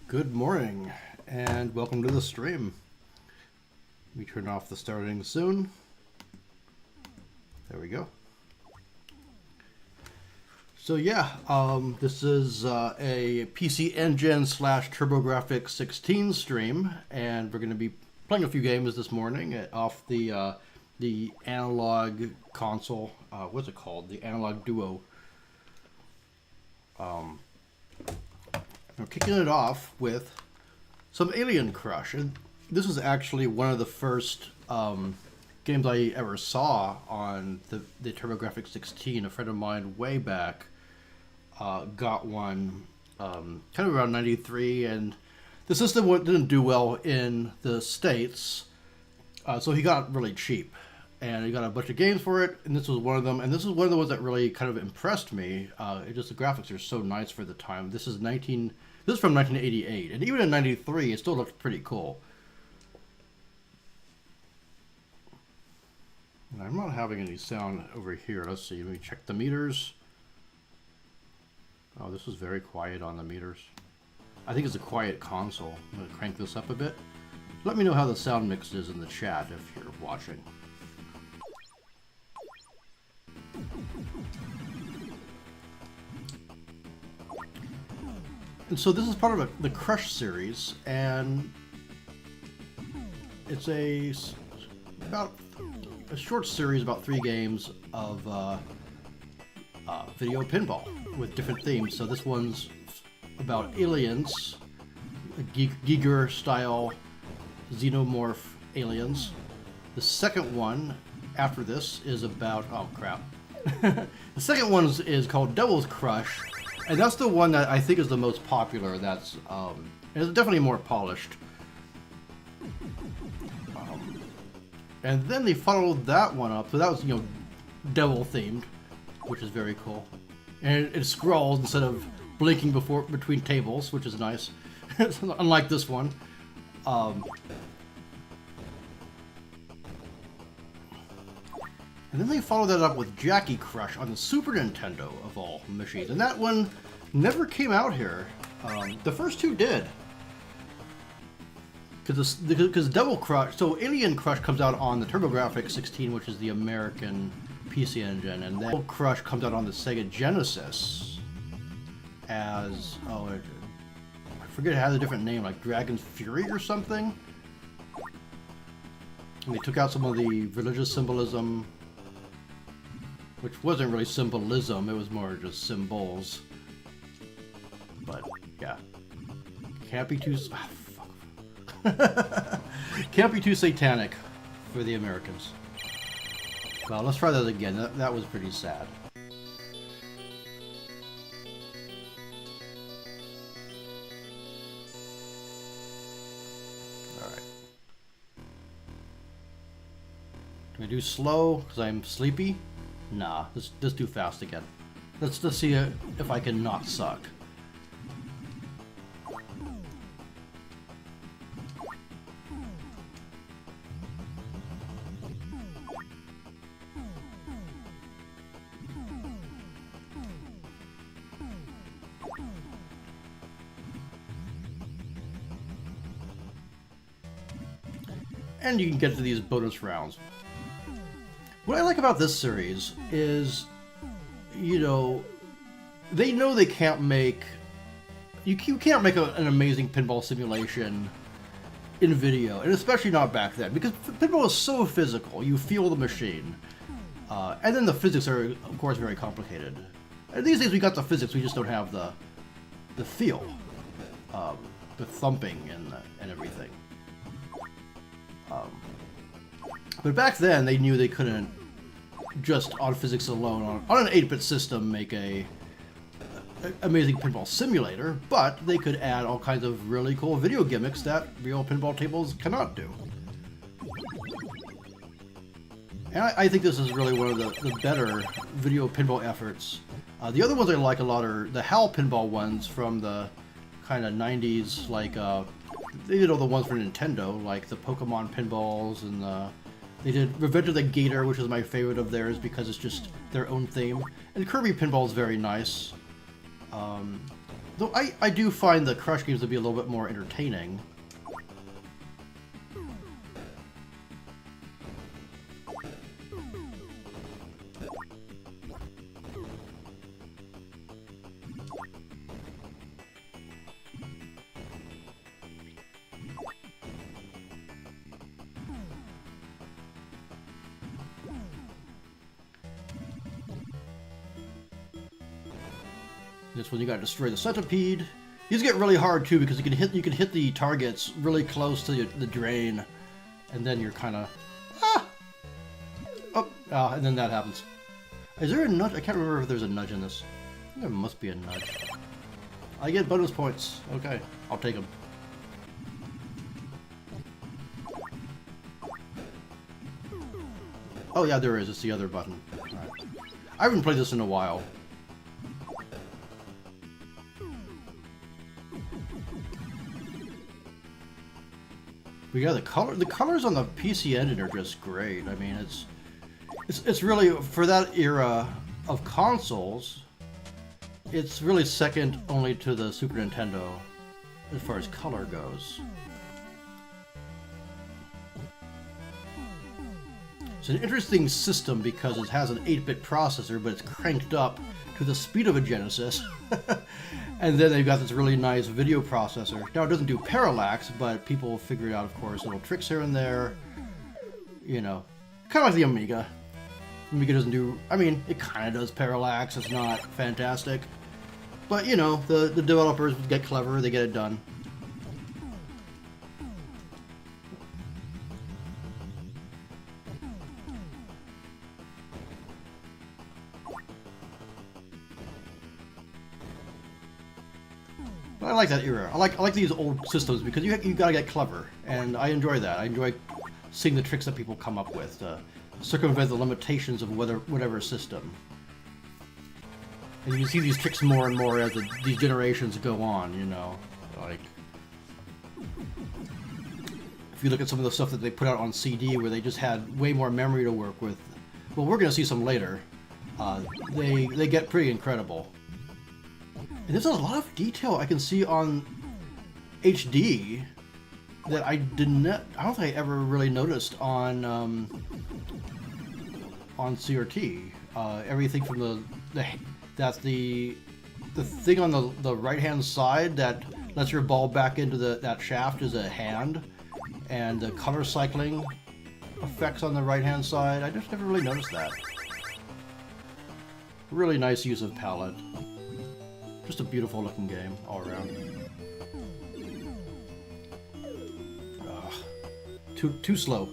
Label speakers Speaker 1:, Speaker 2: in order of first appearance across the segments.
Speaker 1: Good morning, and welcome to the stream. We turn off the starting soon. There we go. So yeah, this is a PC Engine / TurboGrafx 16 stream, and we're going to be playing a few games this morning off the analog console. What's it called? The Analog Duo. We're kicking it off with some Alien Crush, and this is actually one of the first games I ever saw on the TurboGrafx 16. A friend of mine way back got one kind of around 93, and the system didn't do well in the States, so he got it really cheap. And he got a bunch of games for it, and this was one of them. And this is one of the ones that really kind of impressed me. The graphics are so nice for the time. This is from 1988, and even in '93, it still looked pretty cool. And I'm not having any sound over here. Let's see. Let me check the meters. Oh, this is very quiet on the meters. I think it's a quiet console. I'm going to crank this up a bit. Let me know how the sound mix is in the chat if you're watching. And so this is part of the Crush series, and it's about a short series, about 3 games of video pinball with different themes. So this one's about aliens, Giger-style xenomorph aliens. The second one after this is about, oh crap. The second one is called Devil's Crush. And that's the one that I think is the most popular. That's it's definitely more polished. And then they followed that one up. So that was, devil themed, which is very cool. And it scrolls instead of blinking between tables, which is nice. Unlike this one. And then they followed that up with Jackie Crush on the Super Nintendo, of all machines. And that one never came out here. The first 2 did. Because Devil Crush... So Alien Crush comes out on the TurboGrafx 16, which is the American PC Engine. And then Devil Crush comes out on the Sega Genesis as... Oh, I forget it had a different name, like Dragon's Fury or something. And they took out some of the religious symbolism, which wasn't really symbolism, it was more just symbols. But, yeah. Can't be too... fuck. Can't be too satanic for the Americans. Well, let's try that again. That was pretty sad. Alright. Do we do slow because I'm sleepy? Nah, let's do fast again. Let's just see if I can not suck. And you can get to these bonus rounds. What I like about this series is, they know they can't make... You can't make an amazing pinball simulation in video, and especially not back then, because pinball is so physical. You feel the machine. And then the physics are, of course, very complicated. And these days we got the physics, we just don't have the feel. The thumping and everything. But back then, they knew they couldn't just on physics alone, on an 8-bit system, make a amazing pinball simulator, but they could add all kinds of really cool video gimmicks that real pinball tables cannot do. And I think this is really one of the better video pinball efforts. The other ones I like a lot are the HAL pinball ones from the kind of 90s, like, they did all the ones for Nintendo, like the Pokemon pinballs, and they did Revenge of the Gator, which is my favorite of theirs because it's just their own theme. And Kirby Pinball is very nice. Though I do find the Crush games to be a little bit more entertaining. This one you gotta destroy the centipede. These get really hard too because you can hit the targets really close to the drain, and then you're kind of and then that happens. Is there a nudge? I can't remember if there's a nudge in this. I think there must be a nudge. I get bonus points. Okay, I'll take them. Oh yeah, there is. It's the other button. All right. I haven't played this in a while. But yeah, the colors on the PC engine are just great. I mean, it's really, for that era of consoles, it's really second only to the Super Nintendo as far as color goes. It's an interesting system because it has an 8-bit processor, but it's cranked up to the speed of a Genesis. And then they've got this really nice video processor. Now, it doesn't do parallax, but people figure out, of course, little tricks here and there. You know, kind of like the Amiga. Amiga doesn't do... I mean, it kind of does parallax. It's not fantastic. But, you know, the developers get clever. They get it done. I like that era. I like these old systems because you gotta get clever, and I enjoy that. I enjoy seeing the tricks that people come up with to circumvent the limitations of whatever system. And you see these tricks more and more as these generations go on. You know, like if you look at some of the stuff that they put out on CD, where they just had way more memory to work with. Well, we're gonna see some later. They get pretty incredible. And there's a lot of detail I can see on HD that I don't think I ever really noticed on CRT. Everything from the thing on the right hand side that lets your ball back into that shaft is a hand, and the color cycling effects on the right hand side. I just never really noticed that. Really nice use of palette. Just a beautiful looking game all around. Too slow.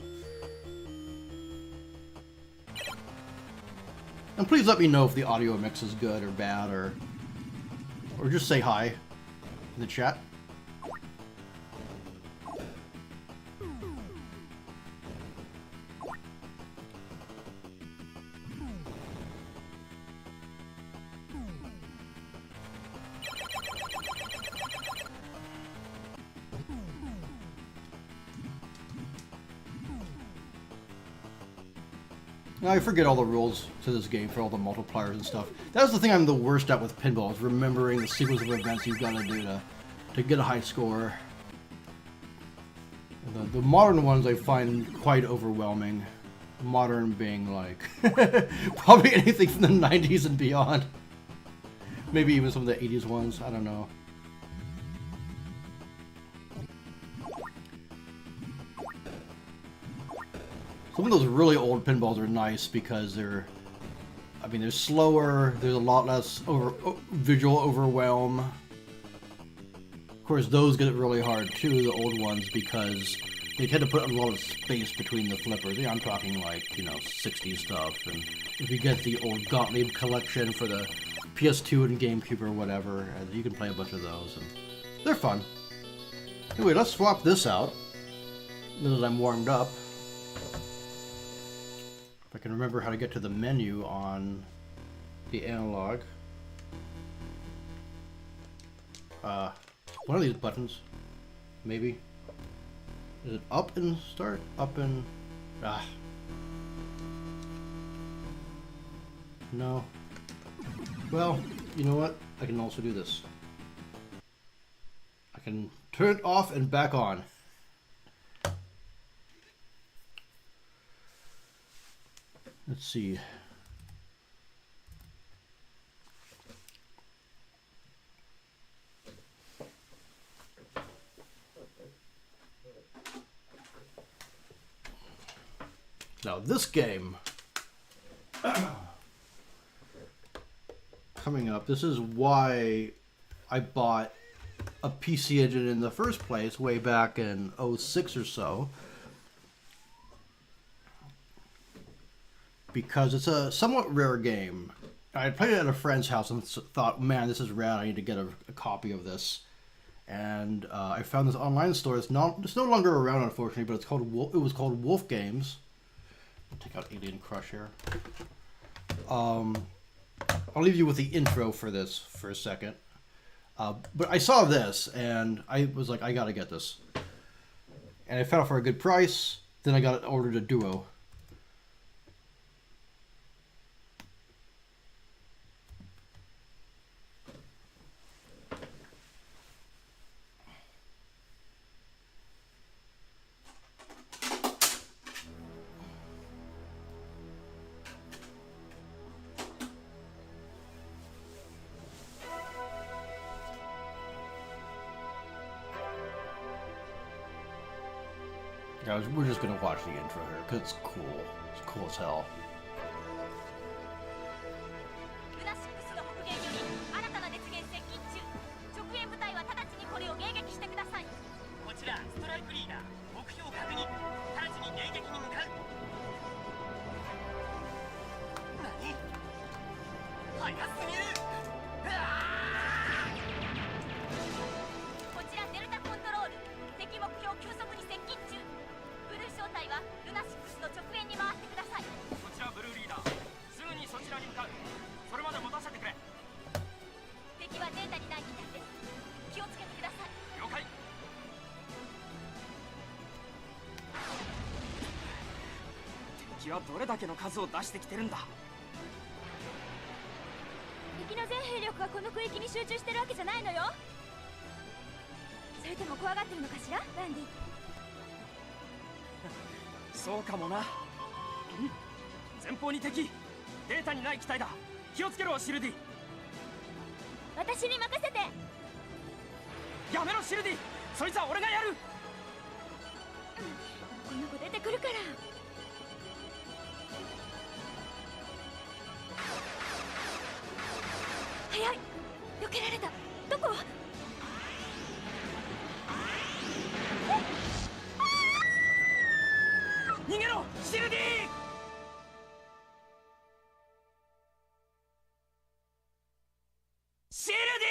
Speaker 1: And please let me know if the audio mix is good or bad, or just say hi in the chat. I forget all the rules to this game for all the multipliers and stuff. That's the thing I'm the worst at with pinball, is remembering the sequence of events you've got to do to get a high score. The modern ones I find quite overwhelming. Modern being like probably anything from the 90s and beyond. Maybe even some of the 80s ones, I don't know. Some of those really old pinballs are nice because they're slower, there's a lot less visual overwhelm. Of course, those get it really hard too, the old ones, because they tend to put a lot of space between the flippers. Yeah, I'm talking like, you know, 60s stuff. And if you get the old Gottlieb collection for the PS2 and GameCube or whatever, you can play a bunch of those, and they're fun. Anyway, let's swap this out, now that I'm warmed up. If I can remember how to get to the menu on the analog. One of these buttons, maybe. Is it up and start? Up and... No. Well, you know what? I can also do this. I can turn it off and back on. Let's see. Now this game coming up, this is why I bought a PC Engine in the first place way back in 06 or so. Because it's a somewhat rare game. I played it at a friend's house and thought, man, this is rad, I need to get a copy of this. And I found this online store. It's no longer around, unfortunately, but it was called Wolf Games. I'll take out Alien Crush here. I'll leave you with the intro for this for a second. But I saw this, and I was like, I gotta get this. And I found it for a good price. Then I ordered a Duo. Yeah, we're just gonna watch the intro here because it's cool. It's cool as hell.
Speaker 2: 敵はどれだけの数を出してきてるんだ。
Speaker 3: 敵の全兵力がこの区域に集中してるわけじゃないのよ。それとも怖がってるのかしら、ランディ。
Speaker 2: そうかもな。前方に敵。データにない機体だ。気をつけろ、シルディ。
Speaker 3: 私に任せて。
Speaker 2: やめろ、シルディ。そいつは俺がやる。
Speaker 3: この子出てくるから。早い。避けられた。どこ？
Speaker 2: 逃げろ、シルディ。シルディ。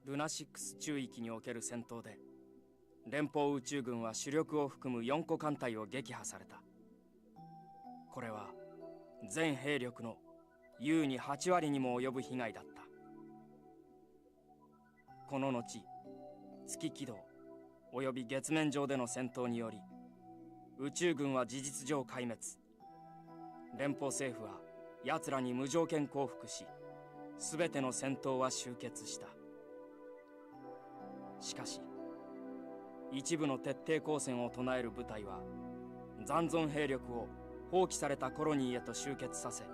Speaker 2: ルナシックス中域における戦闘で連邦宇宙軍は主力を含む4個艦隊を撃破された。これは全兵力の優に8割にも及ぶ被害だった。この後、月軌道および月面上での戦闘により宇宙軍は事実上壊滅。連邦政府は奴らに無条件降伏し、全ての戦闘は終結した。しかし一部の徹底抗戦を唱える部隊は残存兵力を放棄されたコロニーへと集結させ、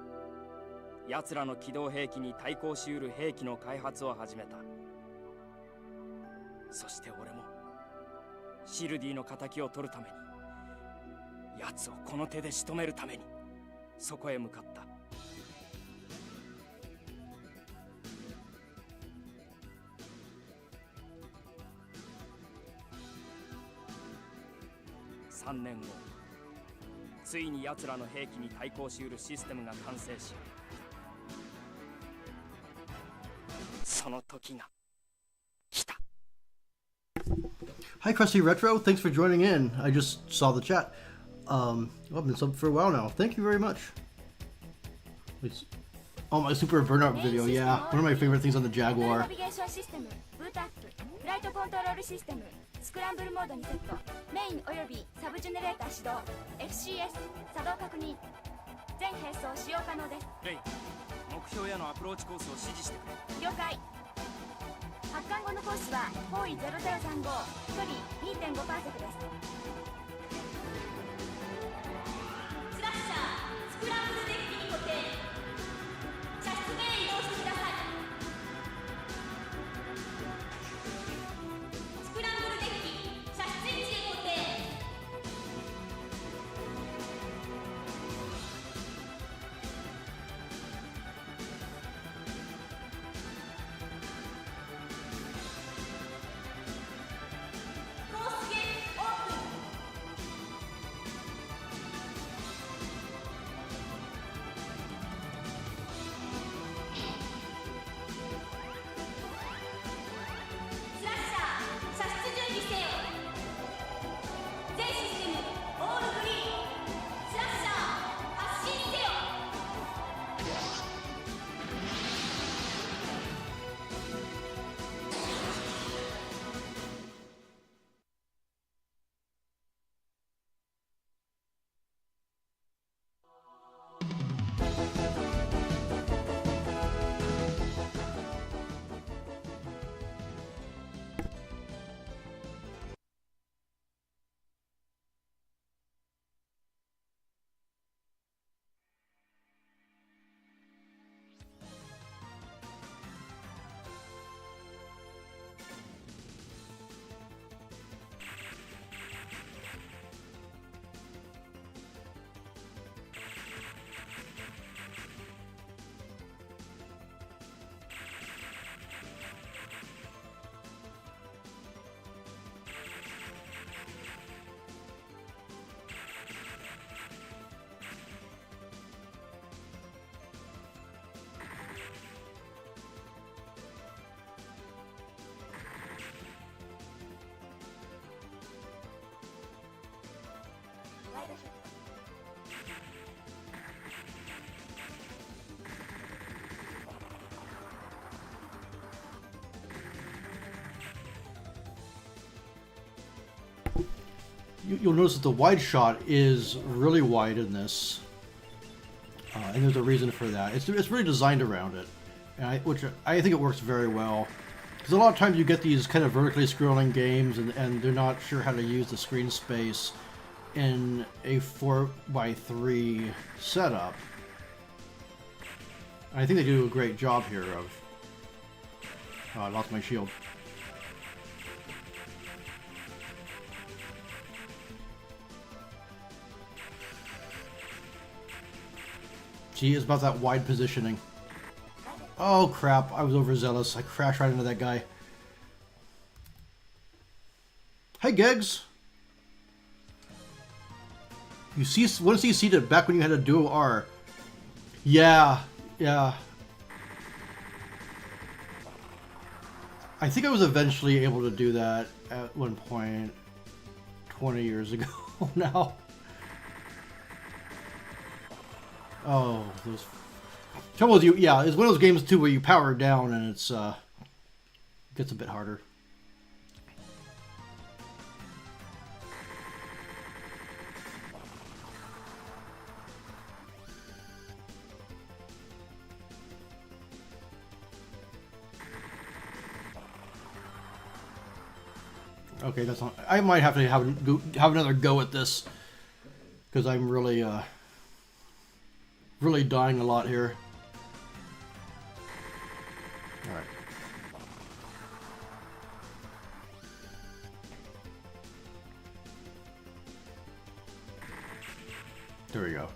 Speaker 2: 奴らの機動兵器に対抗しうる兵器の開発を始めた。そして俺もシルディの敵を取るために、奴をこの手で仕留めるためにそこへ向かった。3年後、ついに奴らの兵器に対抗しうるシステムが完成し、その時が来た。
Speaker 1: Hi, Krusty Retro. Thanks for joining in. I just saw the chat. I've been subbed for a while now. Thank you very much. Oh, my Super Burnout video. Yeah, one of my favorite things on the Jaguar.
Speaker 3: ナビゲーションシステム、ブートアップ、フライトコントロールシステム、スクランブルモードにセット、メインおよびサブジェネレーター始動、FCS 作動確認、全並走使用可能です。
Speaker 2: レイ、目標へのアプローチコースを指示してくれ。
Speaker 3: 了解。発艦後のコースは方位0035、距離 2.5 パーセクです。スラッシャー、スクランブルデッキに固定。射出面へ移動してください。スクランブルデッキ、射出位置へ固定。コースゲートオープン。スラッシャー、射出準備せよ。全システムオールグリーン。スラッシャー、発進せよ。
Speaker 1: You'll notice that the wide shot is really wide in this, and there's a reason for that. It's really designed around it, and which I think it works very well. Because a lot of times you get these kind of vertically scrolling games, and they're not sure how to use the screen space in a 4x3 setup. And I think they do a great job here of... I lost my shield. See, it's about that wide positioning. Oh crap, I was overzealous. I crashed right into that guy. Hey Gegs! You see, want to see seated back when you had a duo R. Yeah, yeah. I think I was eventually able to do that at one point 20 years ago now. Oh, those trouble with you, yeah, it's one of those games too where you power down and it's gets a bit harder. Okay, that's not. I might have to have another go at this because I'm really really dying a lot here. All right. There we go.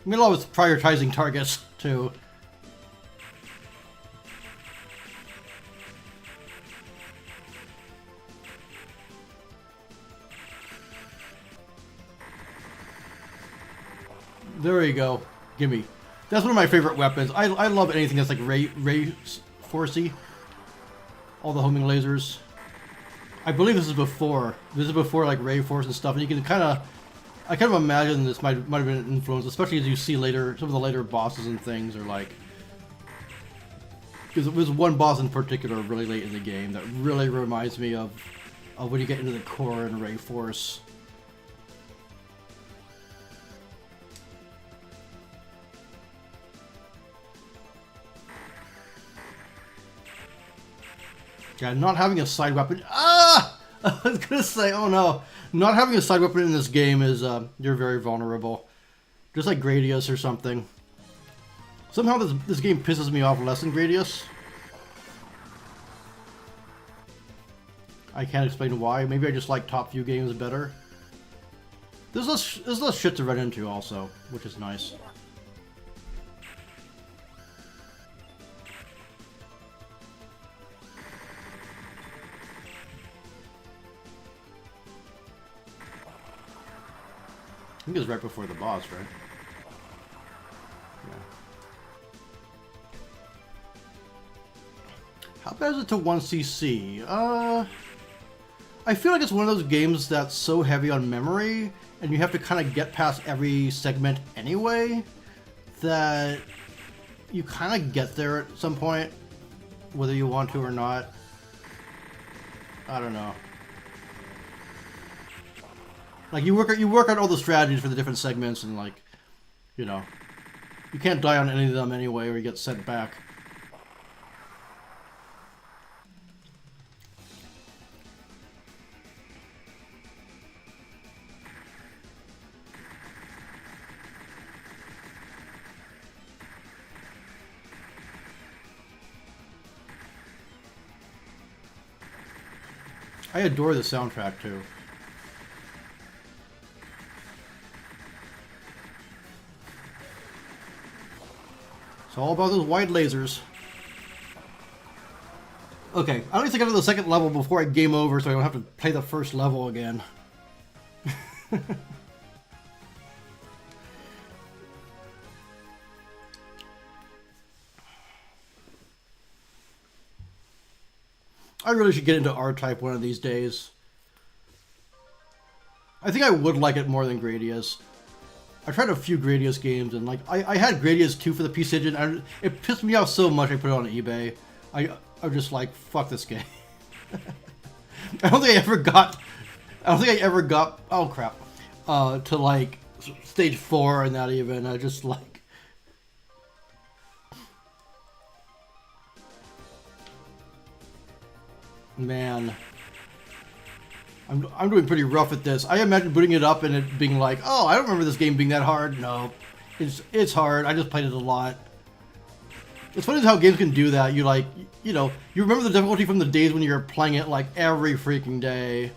Speaker 1: I'm gonna always prioritizing targets too. There you go. Gimme. That's one of my favorite weapons. I love anything that's like ray forcey. All the homing lasers. I believe this is before. This is before like ray force and stuff. And you can kind of, I kind of imagine this might have been an influence, especially as you see later. Some of the later bosses and things are like. Because there was one boss in particular really late in the game that really reminds me of when you get into the core and ray force. Yeah, not having a side weapon. Ah! I was gonna say, oh no. Not having a side weapon in this game is, you're very vulnerable. Just like Gradius or something. Somehow this game pisses me off less than Gradius. I can't explain why. Maybe I just like top view games better. There's less shit to run into also, which is nice. I think it was right before the boss, right? Yeah. How bad is it to 1cc? I feel like it's one of those games that's so heavy on memory, and you have to kind of get past every segment anyway, that you kind of get there at some point, whether you want to or not. I don't know. Like you work out all the strategies for the different segments, and like, you know, you can't die on any of them anyway, or you get sent back. I adore the soundtrack too. It's all about those wide lasers. Okay, I need to get to the second level before I game over so I don't have to play the first level again. I really should get into R-Type one of these days. I think I would like it more than Gradius. I tried a few Gradius games, and like I had Gradius 2 for the PC Engine, and it pissed me off so much I put it on eBay. I'm just like, fuck this game. I don't think I ever got. Oh crap. To like stage 4 and that even. I just like. Man. I'm doing pretty rough at this. I imagine booting it up and it being like, oh, I don't remember this game being that hard. No, it's hard. I just played it a lot. It's funny how games can do that. You like, you know, you remember the difficulty from the days when you were playing it like every freaking day.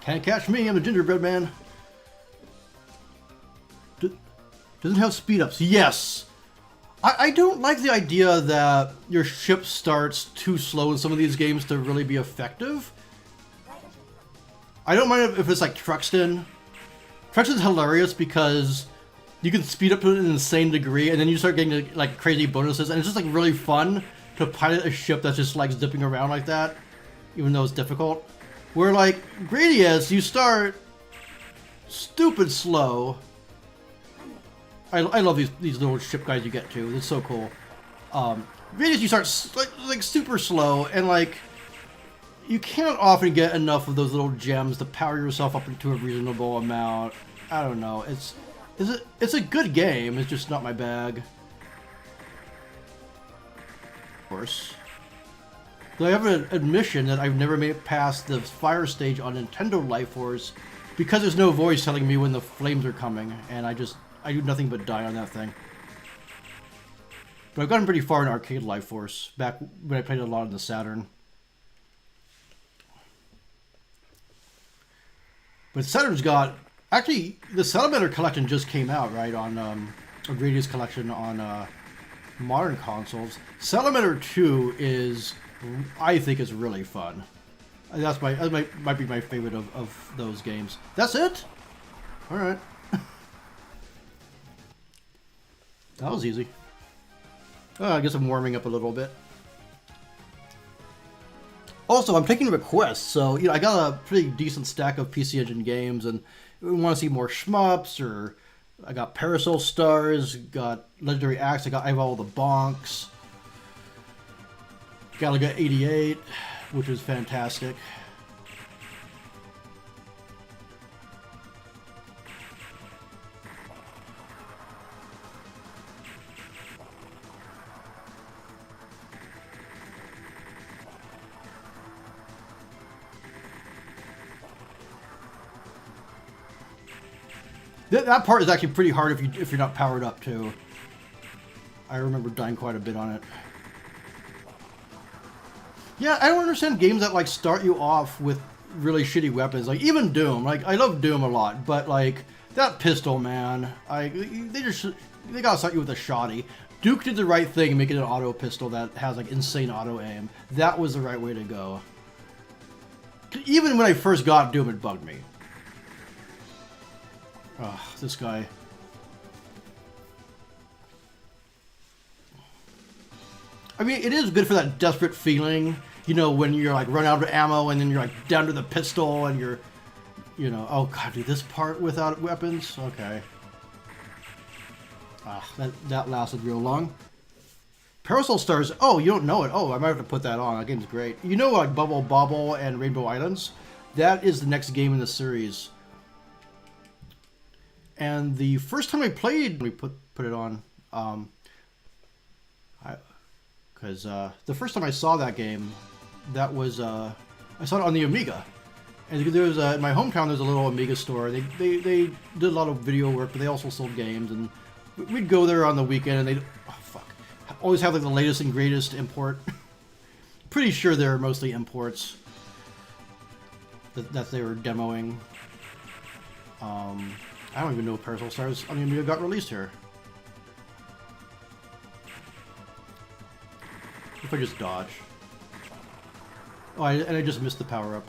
Speaker 1: Can't catch me, I'm a gingerbread man. Doesn't have speed ups. Yes! I don't like the idea that your ship starts too slow in some of these games to really be effective. I don't mind if it's like Truxton. Truxton's hilarious because you can speed up to an insane degree and then you start getting like crazy bonuses, and it's just like really fun to pilot a ship that's just like zipping around like that, even though it's difficult. Where like Gradius, you start stupid slow. I love these little ship guys you get to. It's so cool. Gradius, you start like super slow, and like you can't often get enough of those little gems to power yourself up into a reasonable amount. I don't know. It's a good game. It's just not my bag. Of course. Though I have an admission that I've never made it past the fire stage on Nintendo Life Force because there's no voice telling me when the flames are coming, and I do nothing but die on that thing. But I've gotten pretty far in Arcade Life Force, back when I played a lot on the Saturn. But Saturn's got actually the Salamander collection just came out, right, on a Gradius collection on modern consoles. Salamander 2 is, I think, is really fun. That might be my favorite of those games. That's it. All right. That was easy. I guess I'm warming up a little bit. Also, I'm taking requests, so I got a pretty decent stack of PC Engine games, and we want to see more shmups, or I got Parasol Stars, got Legendary Axe, I have all the bonks. Galaga 88, which is fantastic. That part is actually pretty hard if you're not powered up too. I remember dying quite a bit on it. Yeah, I don't understand games that like start you off with really shitty weapons. Like even Doom. Like I love Doom a lot, but like that pistol, man. They gotta start you with a shoddy. Duke did the right thing and make it an auto pistol that has like insane auto aim. That was the right way to go. Even when I first got Doom, it bugged me. Oh, this guy. I mean, it is good for that desperate feeling, when you're like run out of ammo and then you're like down to the pistol and you're, oh god, do this part without weapons? Okay. That lasted real long. Parasol Stars, oh, you don't know it. Oh, I might have to put that on. That game's great. Like Bubble Bobble and Rainbow Islands? That is the next game in the series. And the first time I played, we put it on, because the first time I saw that game, that was I saw it on the Amiga, and there was in my hometown. There's a little Amiga store. They did a lot of video work, but they also sold games, and we'd go there on the weekend, and they always have like the latest and greatest import. Pretty sure they're mostly imports that they were demoing. I don't even know if Parasol Stars on the Amiga got released here. If I just dodge. Oh, and I just missed the power-up.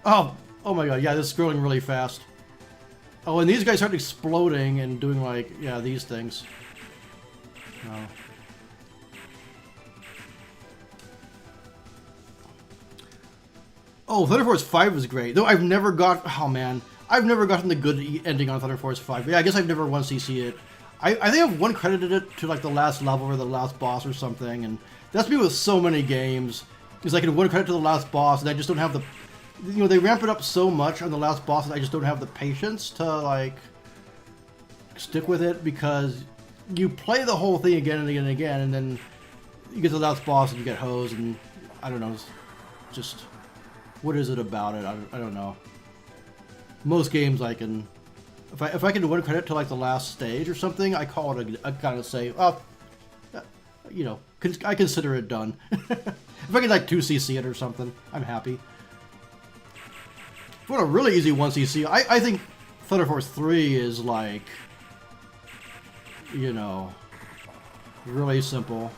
Speaker 1: Oh my god, yeah, this is scrolling really fast. Oh, and these guys start exploding and doing like, yeah, these things. Oh. Oh, Thunder Force 5 was great. Though I've never gotten the good ending on Thunder Force 5. Yeah, I guess I've never once CC'd it. I think I've one credited it to like the last level or the last boss or something, and that's me with so many games. Is I can one credit to the last boss, and I just don't have the, they ramp it up so much on the last boss that I just don't have the patience to like stick with it, because you play the whole thing again and again and again, and then you get to the last boss and you get hosed, and I don't know, it's just, what is it about it? I don't know. Most games I can, if I can one credit to like the last stage or something, I call it I kind of say, oh, I consider it done. If I can like 2cc it or something, I'm happy. What a really easy 1cc. I think Thunder Force 3 is like, really simple.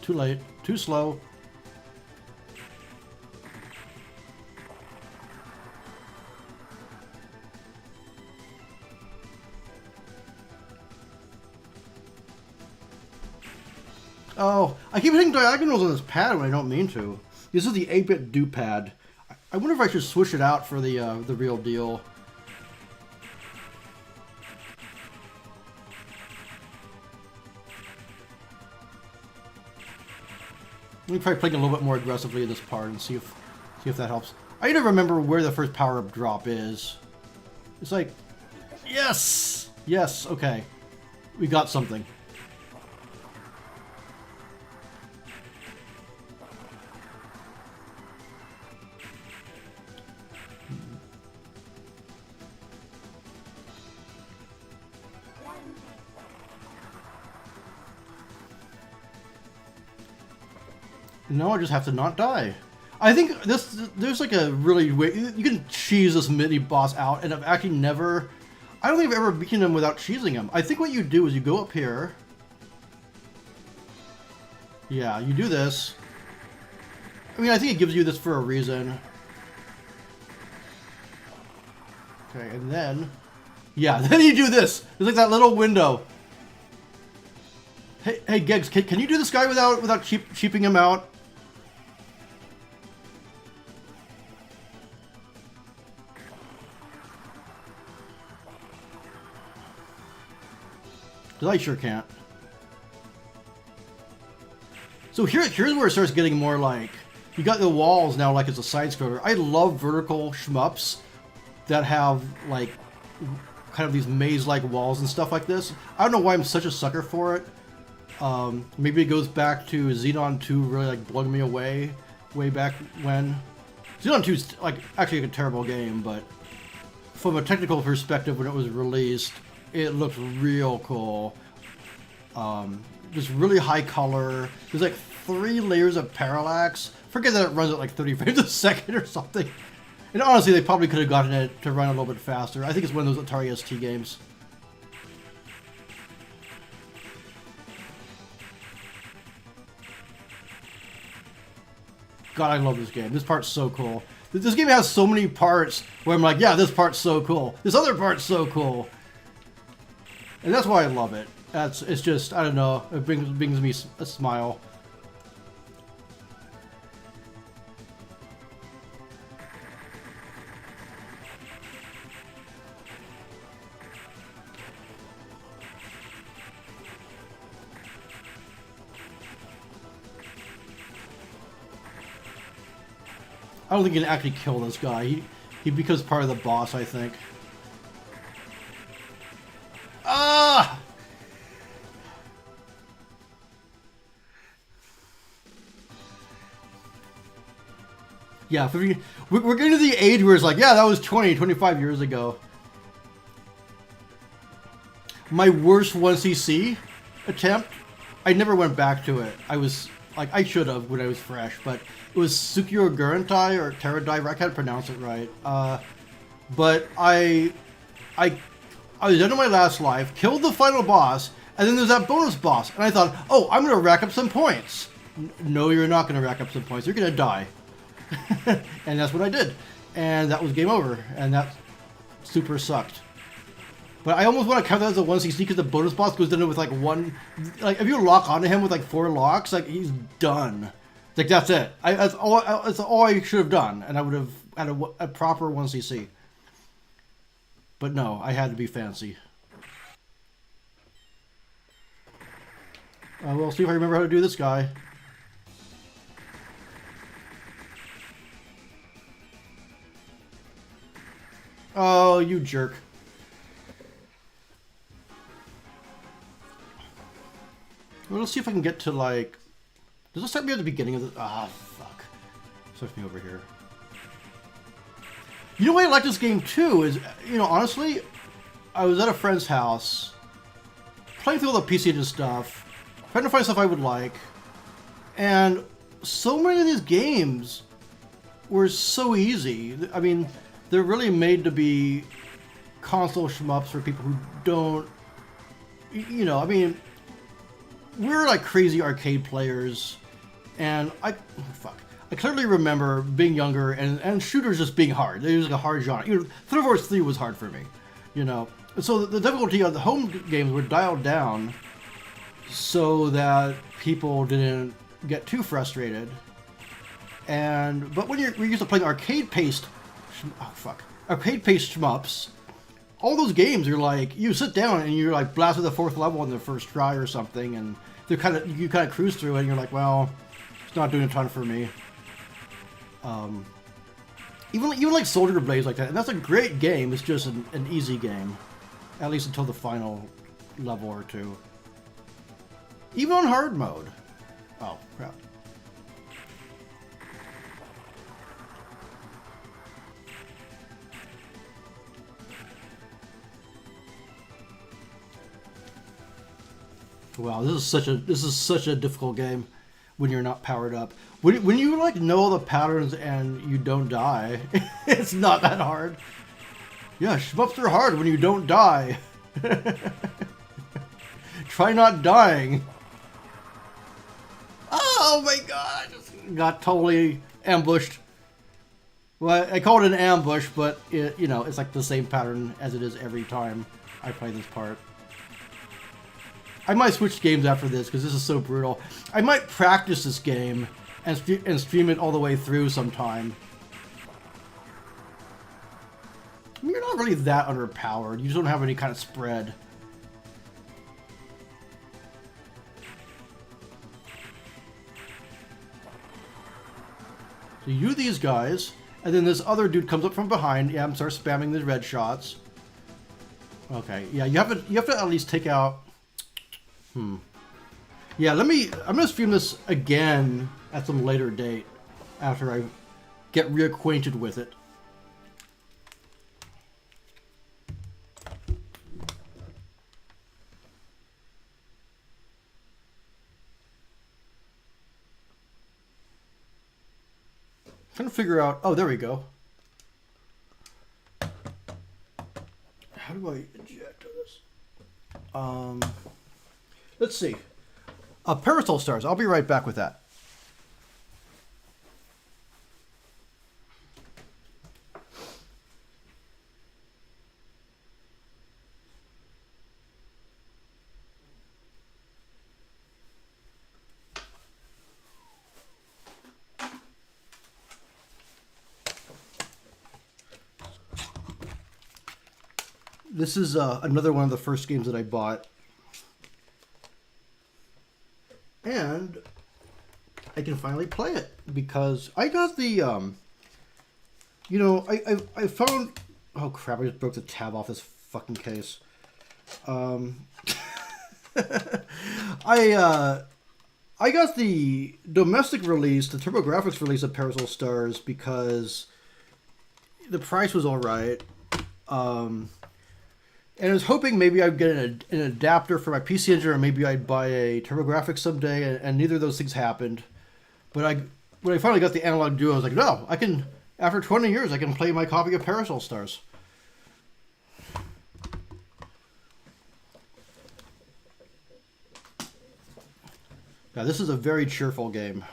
Speaker 1: Too late. Too slow. Oh, I keep hitting diagonals on this pad when I don't mean to. This is the 8-bit do pad. I wonder if I should switch it out for the real deal. Let me try playing a little bit more aggressively in this part and see if that helps. I need to remember where the first power-up drop is. It's like, yes! Yes, okay. We got something. No, I just have to not die. I think there's like a really way you can cheese this mini boss out, and I've actually never. I don't think I've ever beaten him without cheesing him. I think what you do is you go up here. Yeah, you do this. I mean, I think it gives you this for a reason. Okay, and then... Yeah, then you do this. It's like that little window. Hey, Geggs, can you do this guy without cheaping him out? Because I sure can't. So here's where it starts getting more like... You got the walls now like it's a side-scroller. I love vertical shmups that have, like, kind of these maze-like walls and stuff like this. I don't know why I'm such a sucker for it. Maybe it goes back to Xenon 2 really, like, blowing me away way back when. Xenon 2 is, like, actually a terrible game, but from a technical perspective, when it was released, it looked real cool. Just really high color. There's, like, 3 layers of parallax. Forget that it runs at like 30 frames a second or something. And honestly, they probably could have gotten it to run a little bit faster. I think it's one of those Atari ST games. God, I love this game. This part's so cool. This game has so many parts where I'm like, yeah, this part's so cool. This other part's so cool. And that's why I love it. It's just, I don't know, it brings me a smile. I don't think you can actually kill this guy. He becomes part of the boss, I think. Ah! Yeah, we're getting to the age where it's like, yeah, that was 25 years ago. My worst 1cc attempt, I never went back to it. I was, like, I should have when I was fresh, but it was Tsukio Gurentai or Teradai, I can't pronounce it right. But I was done in my last life, killed the final boss, and then there's that bonus boss. And I thought, oh, I'm going to rack up some points. No, you're not going to rack up some points. You're going to die. And that's what I did. And that was game over. And that super sucked. But I almost want to count that as a 160 because the bonus boss goes down with like one... Like, if you lock onto him with like 4 locks, like, he's done. Like, that's it. That's all I should have done. And I would have had a proper 1cc. But no, I had to be fancy. We'll see if I remember how to do this guy. Oh, you jerk. Well, let's see if I can get to, like... Does it start me at the beginning of the... Ah, fuck. Starts me over here. You know why I like this game, too, is, you know, honestly, I was at a friend's house, playing through all the PC and stuff, trying to find stuff I would like, and so many of these games were so easy. I mean, they're really made to be console shmups for people who don't, you know, I mean, we're like crazy arcade players, and I clearly remember being younger and shooters just being hard. It was like a hard genre. You know, Thunder Force 3 was hard for me, you know. And so the difficulty of the home games were dialed down so that people didn't get too frustrated. But when you're used to playing arcade-paced shmups, all those games are like, you sit down and you're like blasted the 4th level in the first try or something, and you kind of cruise through it and you're like, well, it's not doing a ton for me. Even like Soldier Blades like that, and that's a great game. It's just an easy game, at least until the final level or two. Even on hard mode. Oh crap! Wow, this is such a difficult game. when you're not powered up. When you like know the patterns and you don't die, it's not that hard. Yeah, shmups are hard when you don't die. Try not dying. Oh my god! Got totally ambushed. Well, I call it an ambush, but it, you know, it's like the same pattern as it is every time I play this part. I might switch games after this because this is so brutal. I might practice this game and stream it all the way through sometime. I mean, you're not really that underpowered. You just don't have any kind of spread. So you do these guys, and then this other dude comes up from behind. Yeah, and starts spamming the red shots. Okay, yeah, you have to at least take out. Yeah, I'm gonna stream this again at some later date after I get reacquainted with it. Trying to figure out. Oh, there we go. How do I eject this? Let's see. Parasol Stars. I'll be right back with that. This is another one of the first games that I bought. And I can finally play it because I got the, you know, I found, oh crap, I just broke the tab off this fucking case. I got the domestic release, the TurboGrafx release of Parasol Stars because the price was alright. And I was hoping maybe I'd get an adapter for my PC Engine, or maybe I'd buy a TurboGrafx someday, and neither of those things happened. But when I finally got the Analog Duo, I was like, no, I can, after 20 years, I can play my copy of Parasol Stars. Now, this is a very cheerful game.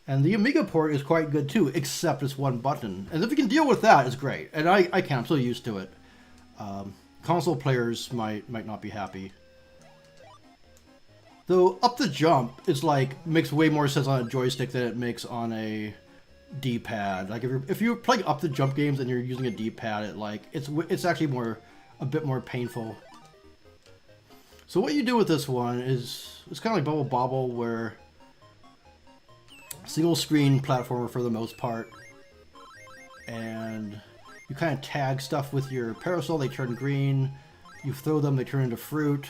Speaker 1: And the Amiga port is quite good too, except it's one button. And if you can deal with that, it's great. And I can, I'm so used to it. Console players might not be happy. Though up the jump is like makes way more sense on a joystick than it makes on a D-pad. Like if you're playing up the jump games and you're using a D-pad, it's actually a bit more painful. So what you do with this one is it's kind of like Bubble Bobble, where single screen platformer for the most part, and you kind of tag stuff with your parasol. They turn green. You throw them, they turn into fruit.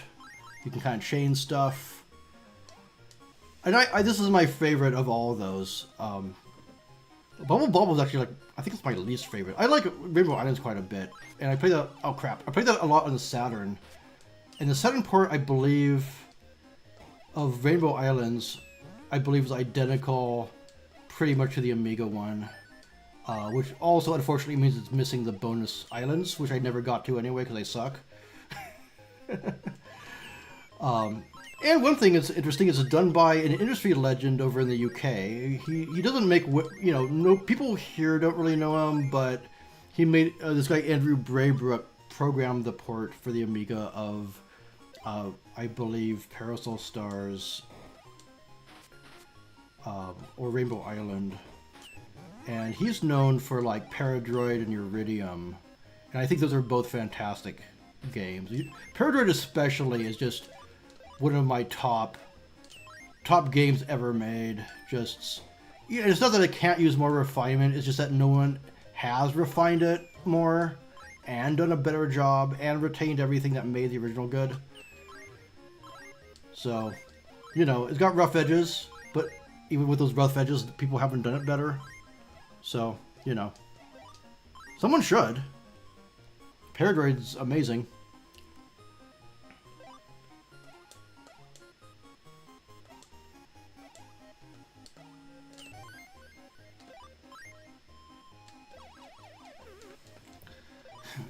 Speaker 1: You can kind of chain stuff. And this is my favorite of all of those. Bubble Bobble is actually I think it's my least favorite. I like Rainbow Islands quite a bit, and I played that. Oh crap! I played that a lot on the Saturn. And the Saturn port, I believe, of Rainbow Islands, I believe is identical pretty much to the Amiga one, which also unfortunately means it's missing the bonus islands, which I never got to anyway because they suck. And one thing that's interesting is it's done by an industry legend over in the UK. He doesn't make, you know, no people here don't really know him, but he made this guy Andrew Braybrook programmed the port for the Amiga of I believe Parasol Stars. Or Rainbow Island, and he's known for like Paradroid and Uridium, and I think those are both fantastic games. Paradroid especially is just one of my top games ever made. Just, you know, it's not that it can't use more refinement, it's just that no one has refined it more and done a better job and retained everything that made the original good. So, you know, it's got rough edges, but even with those rough edges, people haven't done it better. So, you know, someone should. Hair Droid's amazing.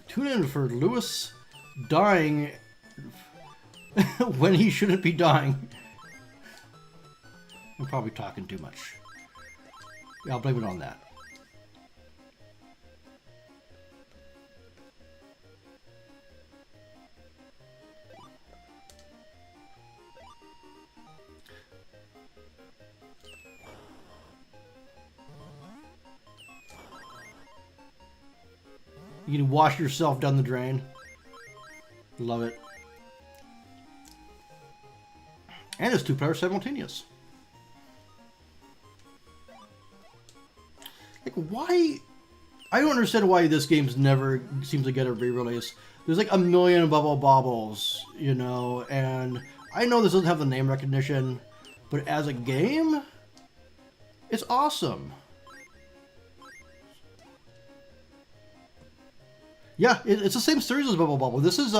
Speaker 1: Tune in for Lewis dying when he shouldn't be dying. I'm probably talking too much. Yeah, I'll blame it on that. You can wash yourself down the drain. Love it. And it's 2 players simultaneous. Like, why? I don't understand why this game's never seems to get a re-release. There's like a million Bubble Bobbles, you know, and I know this doesn't have the name recognition, but as a game, it's awesome. Yeah, it's the same series as Bubble Bobble. This is,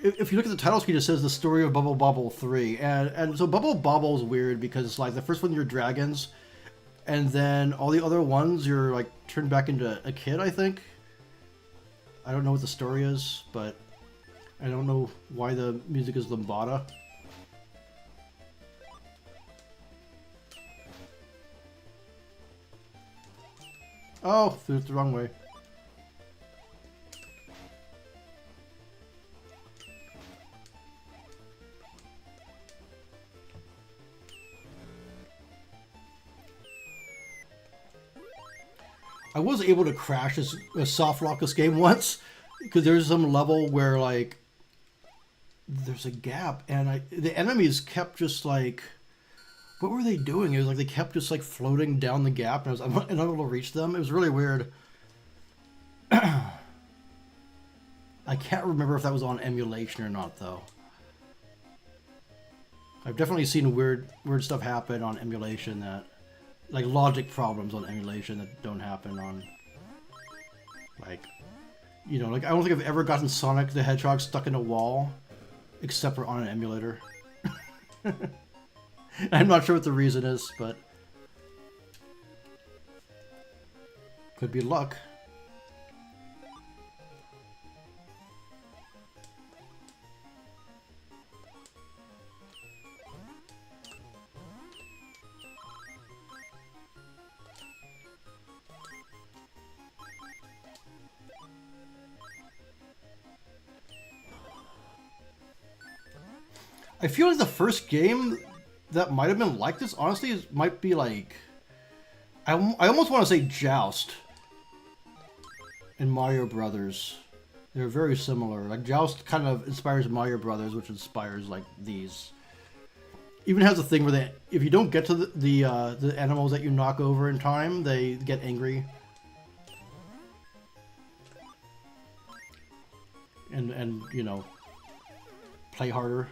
Speaker 1: if you look at the title screen, it says the story of Bubble Bobble 3. And so Bubble Bobble is weird because it's like the first one you're dragons, and then all the other ones you're like turned back into a kid, I think. I don't know what the story is, but I don't know why the music is Lambada. Oh, threw it the wrong way. I was able to crash a soft lock this game once because there's some level where like there's a gap and the enemies kept just like, what were they doing? It was like they kept just like floating down the gap and I was unable to reach them. It was really weird. I can't remember if that was on emulation or not though. I've definitely seen weird stuff happen on emulation that. Like logic problems on emulation that don't happen on, like, you know, like I don't think I've ever gotten Sonic the Hedgehog stuck in a wall, except for on an emulator. I'm not sure what the reason is, but could be luck. I feel like the first game that might have been like this, honestly, might be like... I almost want to say Joust and Mario Brothers. They're very similar. Like, Joust kind of inspires Mario Brothers, which inspires, like, these. Even has a thing where if you don't get to the animals that you knock over in time, they get angry. And you know, play harder.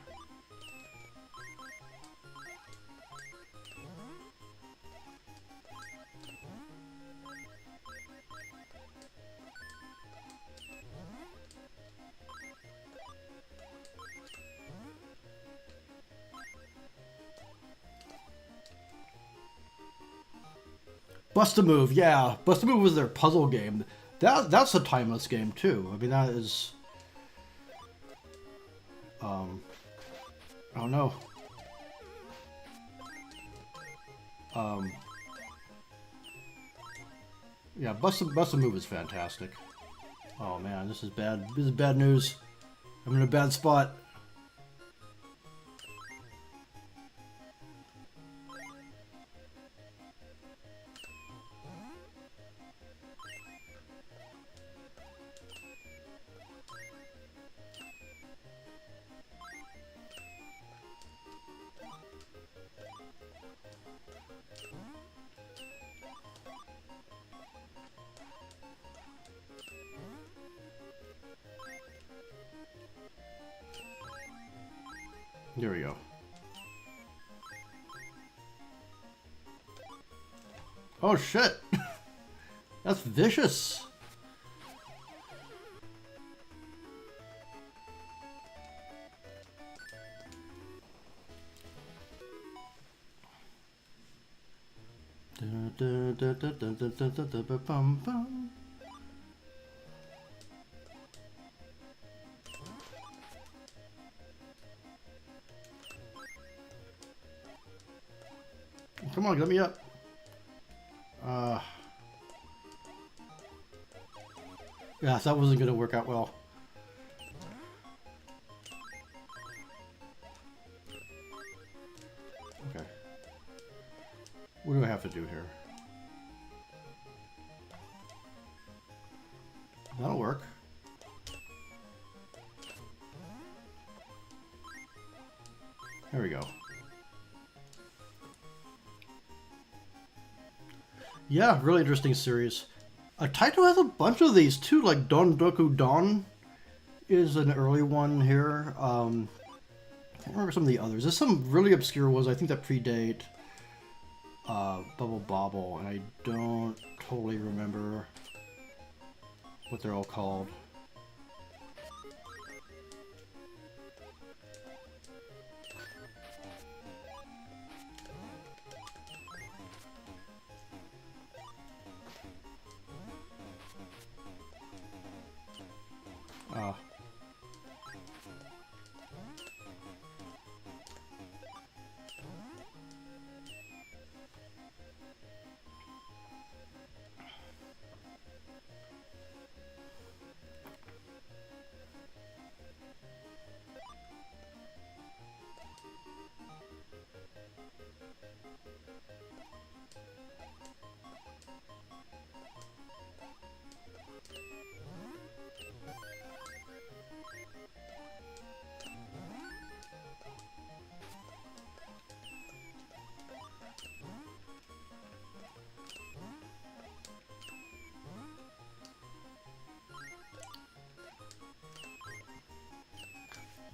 Speaker 1: Bust-A-Move, yeah. Bust-A-Move was their puzzle game. That's a timeless game, too. I mean, that is... I don't know. Yeah, Bust-A-Move is fantastic. Oh, man, this is bad. This is bad news. I'm in a bad spot. There we go. Oh shit! That's vicious! Dun, dun, dun, dun, dun, dun, dun, dun, dun, bum, bum. Come on, let me up. Yeah, that wasn't going to work out well. Okay. What do I have to do here? That'll work. There we go. Yeah, really interesting series. Taito has a bunch of these too, like Don Doku Don is an early one here. I can't remember some of the others. There's some really obscure ones I think that predate Bubble Bobble, and I don't totally remember what they're all called.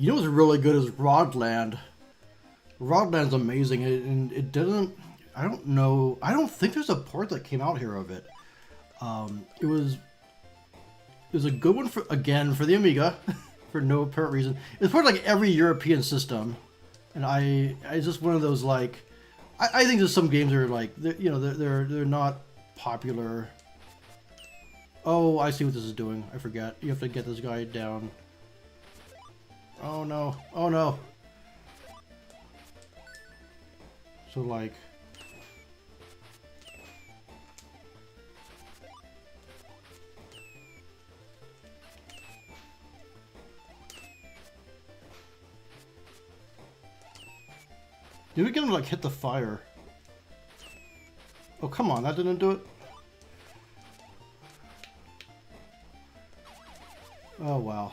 Speaker 1: You know what's really good is Rodland. Rodland's amazing, and it doesn't. I don't know. I don't think there's a port that came out here of it. It was a good one for the Amiga, for no apparent reason. It's part of like every European system, and it's just one of those like. I think there's some games that are like they're not popular. Oh, I see what this is doing. I forget. You have to get this guy down. Oh no. Oh no. So like... Did we get him to like hit the fire? Oh come on, that didn't do it? Oh wow.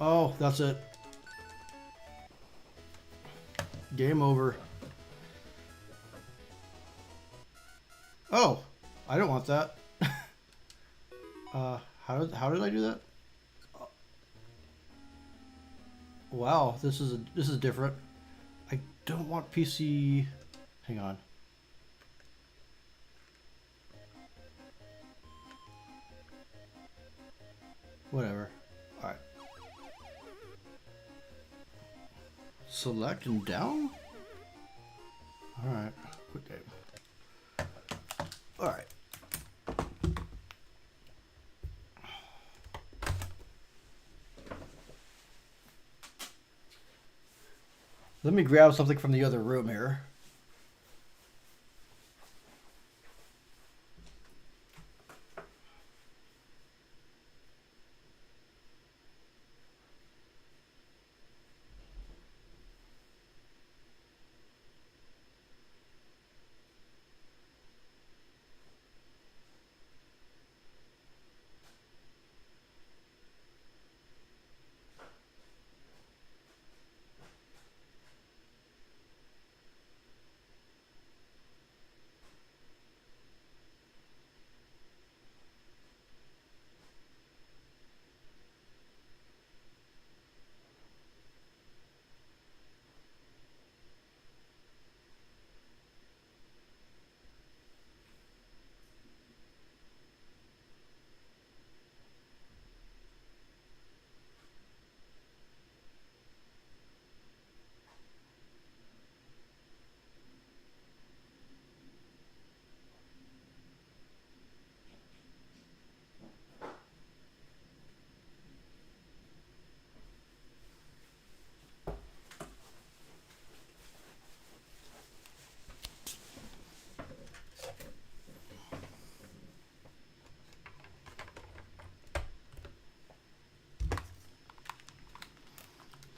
Speaker 1: Oh, that's it. Game over. Oh, I don't want that. How did I do that? Wow, this is different. I don't want PC. Hang on. Whatever. All right. Select and down? Alright, quit game. Alright. Let me grab something from the other room here.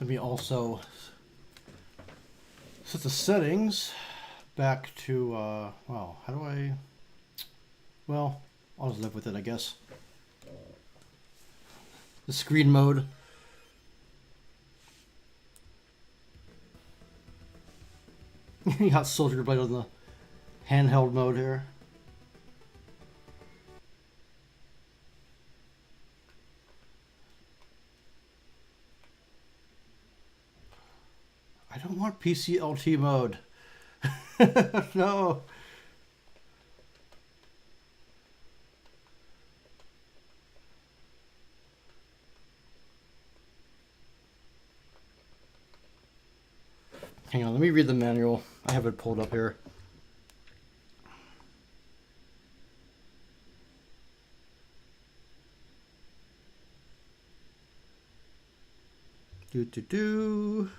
Speaker 1: Let me also set the settings back to, well, how do I, well, I'll just live with it, I guess. The screen mode. You got Soldier Blade on the handheld mode here. I don't want PC LT mode. No. Hang on, let me read the manual. I have it pulled up here. Do.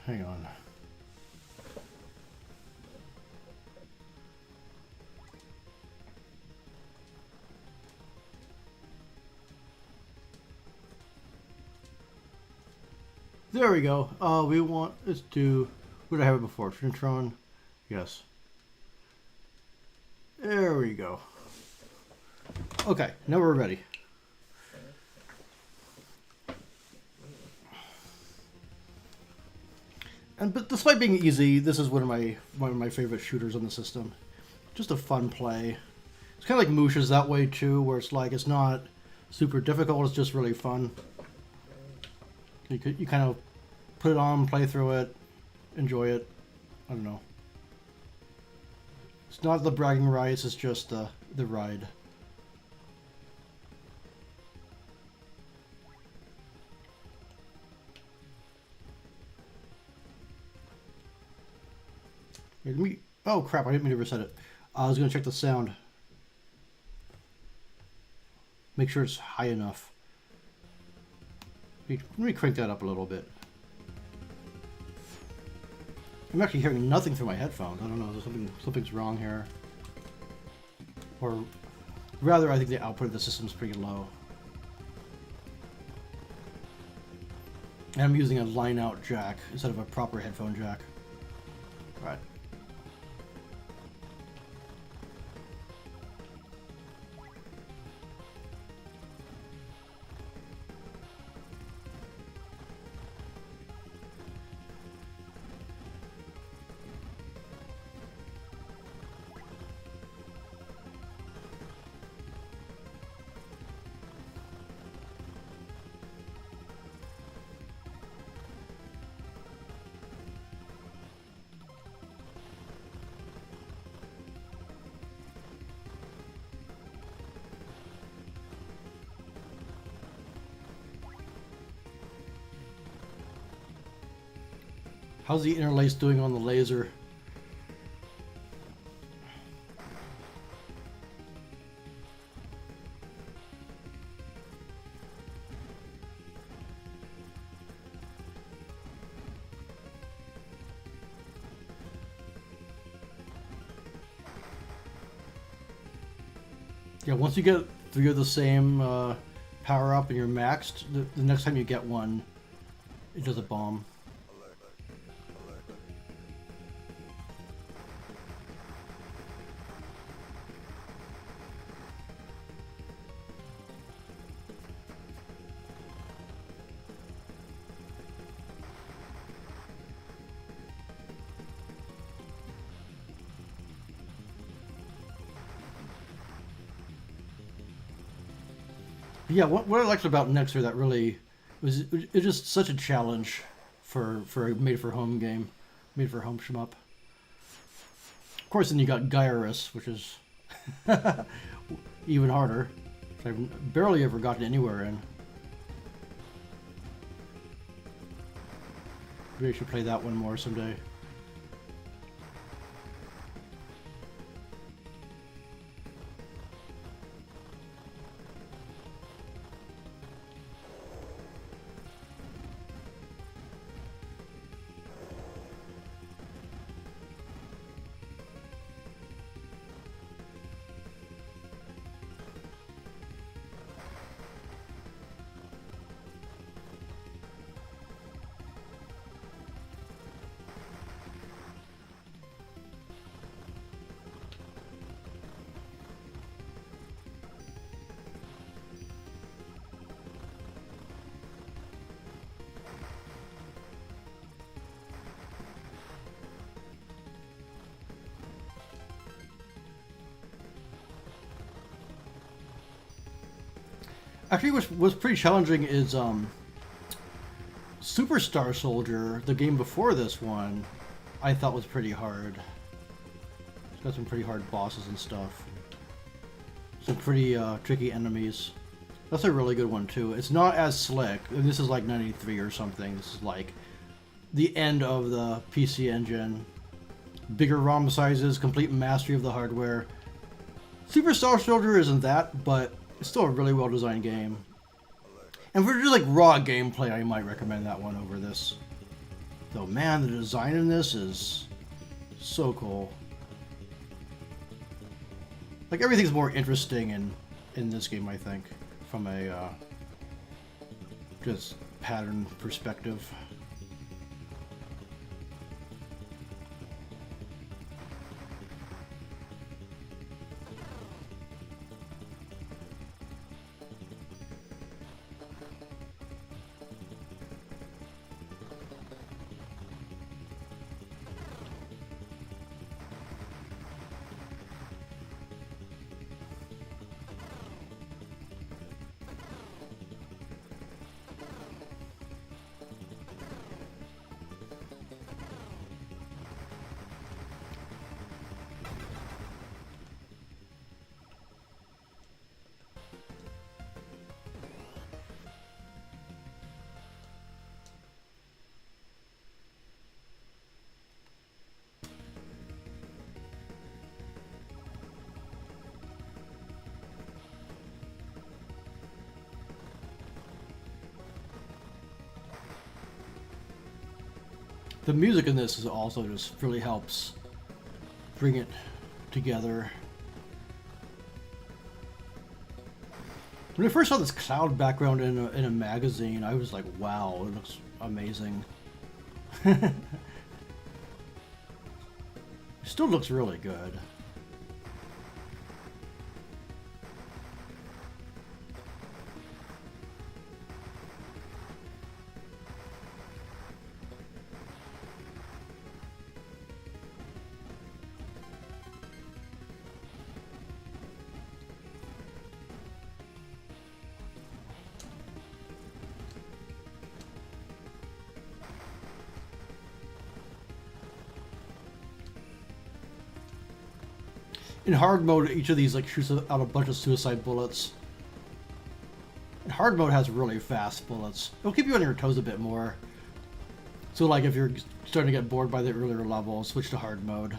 Speaker 1: Hang on. There we go. We want, let's do, what did I have it before? Trintron? Yes. There we go. Okay, now we're ready. But despite being easy, this is one of my favorite shooters on the system. Just a fun play. It's kind of like Moosh is that way too, where it's like it's not super difficult. It's just really fun. You kind of put it on, play through it, enjoy it. I don't know. It's not the bragging rights. It's just the ride. Oh crap, I didn't mean to reset it. I was going to check the sound. Make sure it's high enough. Let me crank that up a little bit. I'm actually hearing nothing through my headphones. I don't know, something's wrong here. Or rather, I think the output of the system is pretty low. And I'm using a line-out jack instead of a proper headphone jack. All right. How's the interlace doing on the laser? Yeah, once you get 3 of the same power up and you're maxed, the next time you get one, it does a bomb. Yeah, what I liked about Nexzr that really was just such a challenge for a made for home game, made for home shmup. Of course, then you got Gyrus, which is even harder. I've barely ever gotten anywhere in. Maybe I should play that one more someday. Actually, what was pretty challenging is Superstar Soldier, the game before this one, I thought was pretty hard. It's got some pretty hard bosses and stuff. Some pretty tricky enemies. That's a really good one too. It's not as slick. And this is like 93 or something. This is like the end of the PC Engine. Bigger ROM sizes, complete mastery of the hardware. Superstar Soldier isn't that, but it's still a really well designed game. And for just like raw gameplay, I might recommend that one over this. Though man, the design in this is so cool. Like everything's more interesting in this game, I think, from a just pattern perspective. The music in this is also just really helps bring it together. When I first saw this cloud background in a magazine, I was like, wow, it looks amazing. It still looks really good. In hard mode, each of these like shoots out a bunch of suicide bullets. And hard mode has really fast bullets. It'll keep you on your toes a bit more. So like if you're starting to get bored by the earlier level, switch to hard mode.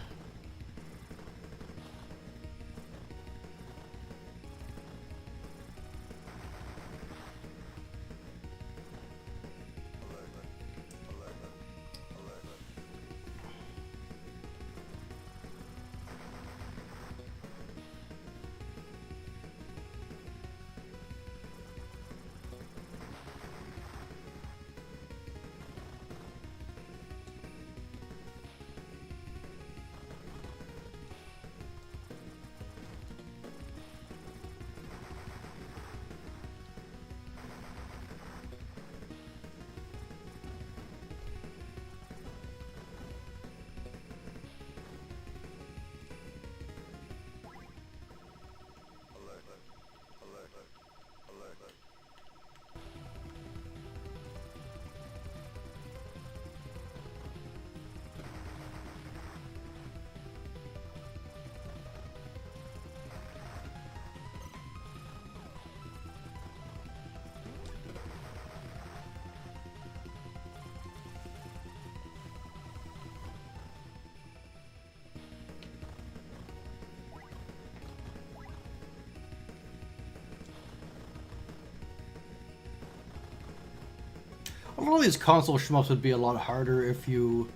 Speaker 1: A lot of these console shmups would be a lot harder if you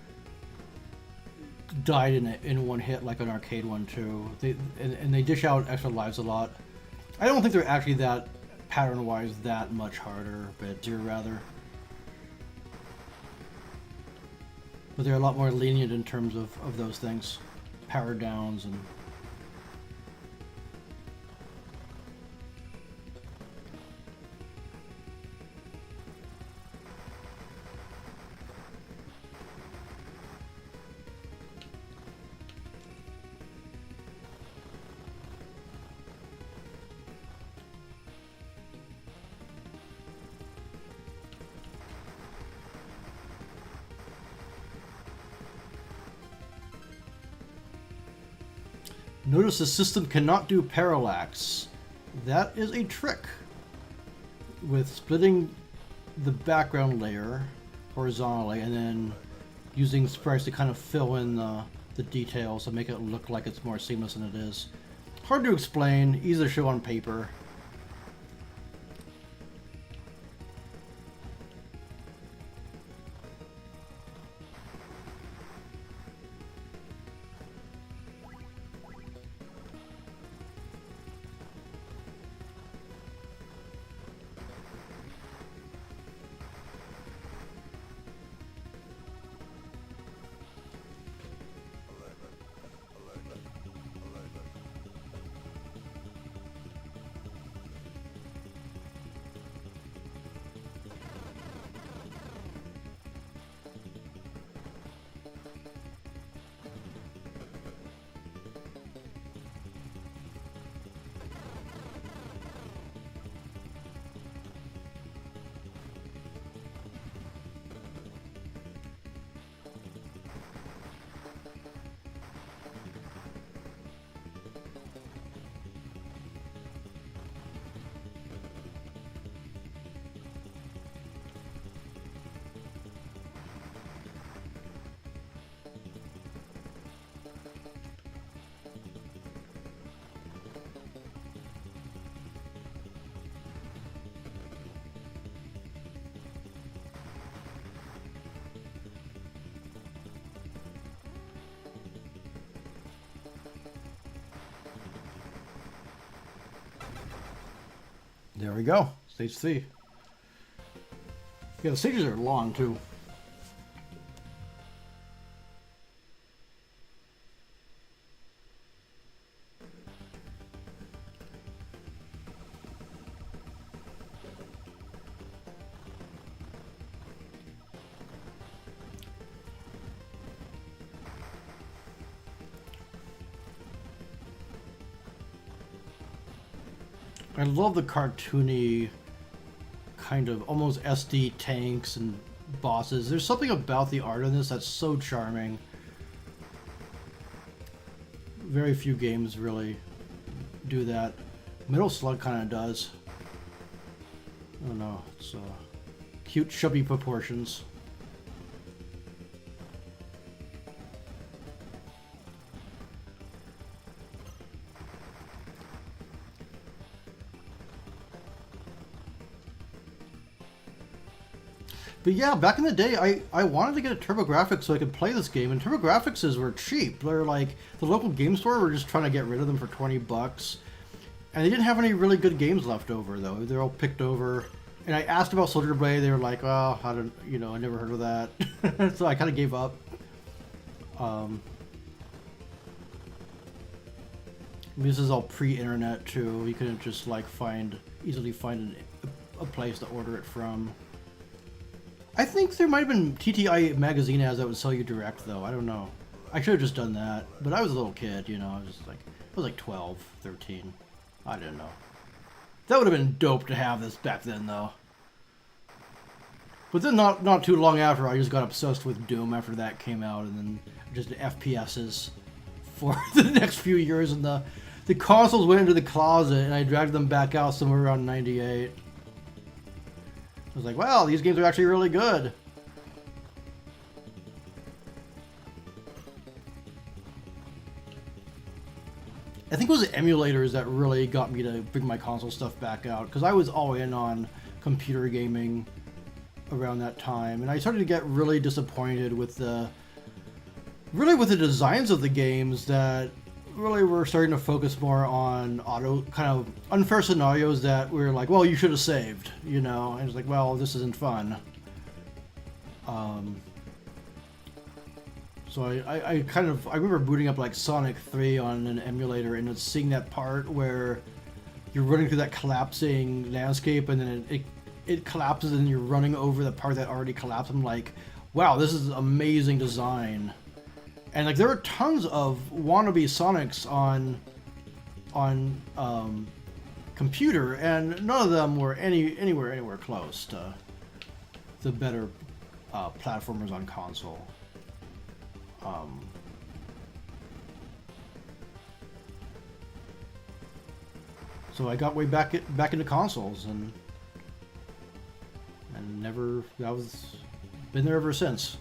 Speaker 1: died in one hit, like an arcade one too. And they dish out extra lives a lot. I don't think they're actually that pattern-wise that much harder, but rather. But they're a lot more lenient in terms of those things, power downs and. Notice the system cannot do parallax. That is a trick. With splitting the background layer horizontally and then using sprites to kind of fill in the details and make it look like it's more seamless than it is. Hard to explain, easy to show on paper. There we go. Stage 3. Yeah, the stages are long too. I love the cartoony kind of almost SD tanks and bosses. There's something about the art in this that's so charming. Very few games really do that. Metal Slug kind of does. I don't know. It's cute, chubby proportions. But yeah, back in the day, I wanted to get a TurboGrafx so I could play this game, and TurboGrafxes were cheap. They're like, the local game store were just trying to get rid of them for 20 bucks. And they didn't have any really good games left over, though. They're all picked over. And I asked about Soldier Blade, they were like, oh, I never heard of that. So I kind of gave up. This is all pre-internet, too. You couldn't just, like, easily find a place to order it from. I think there might have been TTI magazine ads that would sell you direct, though. I don't know. I should have just done that. But I was a little kid, you know. I was like 12, 13. I didn't know. That would have been dope to have this back then, though. But then not too long after, I just got obsessed with Doom after that came out. And then just FPSs for the next few years. And the consoles went into the closet, and I dragged them back out somewhere around 98. I was like, wow, these games are actually really good. I think it was the emulators that really got me to bring my console stuff back out, because I was all in on computer gaming around that time, and I started to get really disappointed with the designs of the games that really were starting to focus more on kind of unfair scenarios that were like, well, you should have saved, you know, and it's like, well, this isn't fun. So I remember booting up like Sonic 3 on an emulator and seeing that part where you're running through that collapsing landscape and then it collapses and you're running over the part that already collapsed. I'm like, wow, this is amazing design. And like there are tons of wannabe Sonics on computer, and none of them were anywhere close to the better platformers on console. So I got way back into consoles and never been there ever since.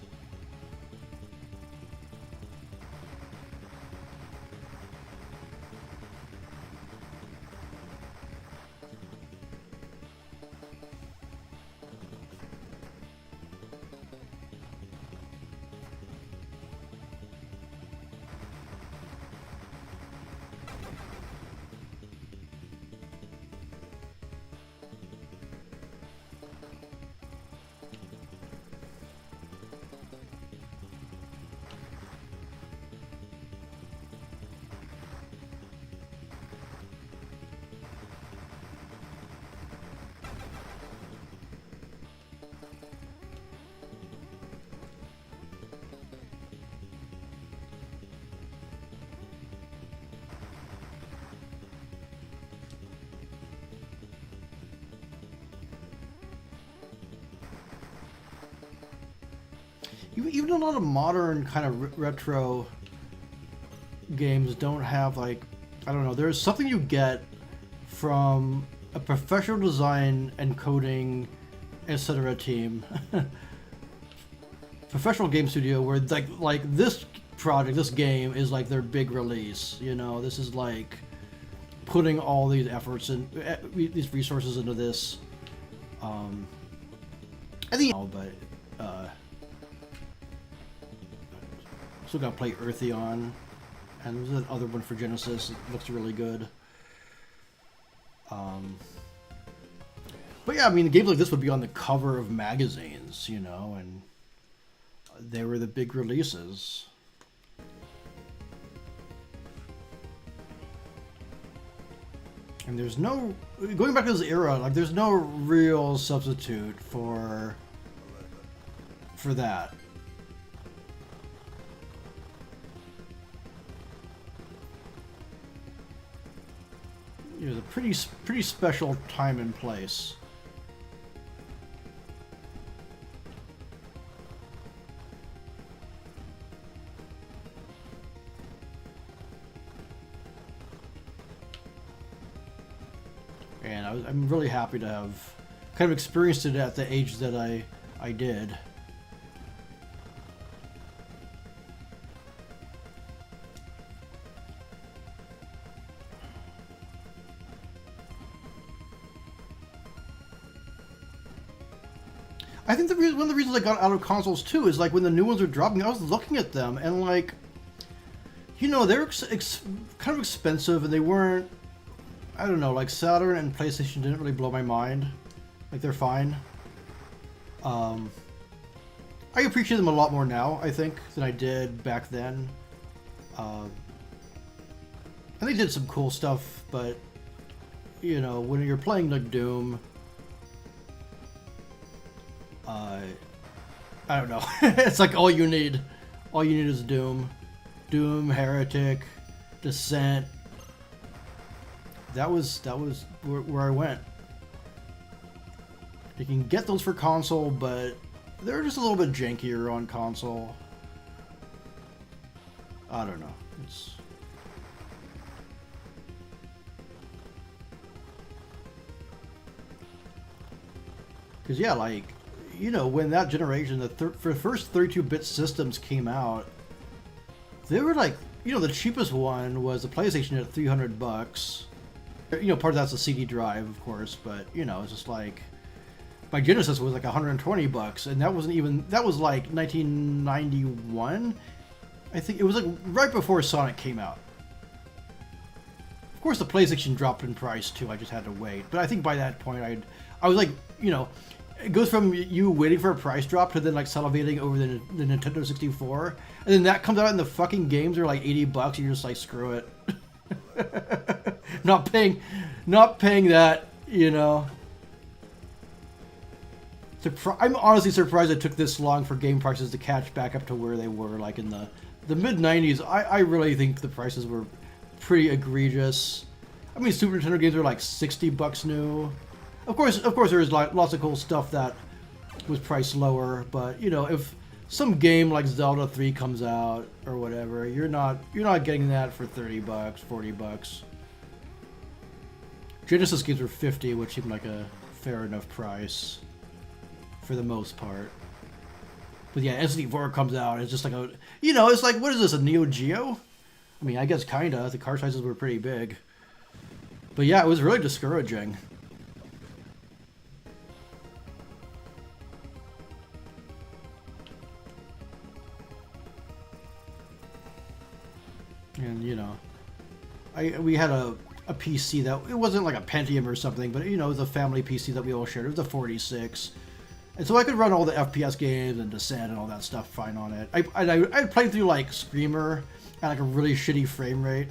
Speaker 1: Even a lot of modern kind of retro games don't have, like, I don't know, there's something you get from a professional design and coding, etc. team, professional game studio, where like this project, this game is like their big release. You know, this is like putting all these efforts and these resources into this. I think, but still got to play Eartheon, and there's another one for Genesis. It looks really good. But yeah, I mean, games like this would be on the cover of magazines, you know, and they were the big releases. And there's no, going back to this era, like, there's no real substitute for that. It was a pretty special time and place. And I'm really happy to have kind of experienced it at the age that I did. I think one of the reasons I got out of consoles too is, like, when the new ones were dropping, I was looking at them and, like, you know, they're kind of expensive, and they weren't, I don't know, like Saturn and PlayStation didn't really blow my mind. Like, they're fine. I appreciate them a lot more now, I think, than I did back then. And they did some cool stuff, but, you know, when you're playing, like, Doom, I don't know. It's like all you need is Doom. Doom, Heretic, Descent. That was where I went. You can get those for console, but they're just a little bit jankier on console. I don't know. It's because, yeah, like, you know, when that generation, for the first 32-bit systems came out, they were like, you know, the cheapest one was the PlayStation at $300. You know, part of that's a CD drive, of course, but, you know, it's just like, my Genesis was like $120, and that was like 1991. I think it was like right before Sonic came out. Of course, the PlayStation dropped in price too. I just had to wait, but I think by that point, I was like, you know, it goes from you waiting for a price drop to then, like, salivating over the Nintendo 64, and then that comes out and the fucking games are like $80, and you're just like, screw it. not paying that, you know. I'm honestly surprised it took this long for game prices to catch back up to where they were, like, in the mid 90s. I really think the prices were pretty egregious. I mean, Super Nintendo games were like $60 new. Of course, there's lots of cool stuff that was priced lower, but, you know, if some game like Zelda 3 comes out or whatever, you're not getting that for $30, $40. Genesis games were 50, which seemed like a fair enough price for the most part. But yeah, SD4 comes out, it's just like a, you know, it's like, what is this, a Neo Geo? I mean, I guess kinda. The card sizes were pretty big. But yeah, it was really discouraging. And, you know, we had a PC that, it wasn't like a Pentium or something, but, you know, it was a family PC that we all shared. It was a 46. And so I could run all the FPS games and Descent and all that stuff fine on it. I played through, like, Screamer at, like, a really shitty frame rate.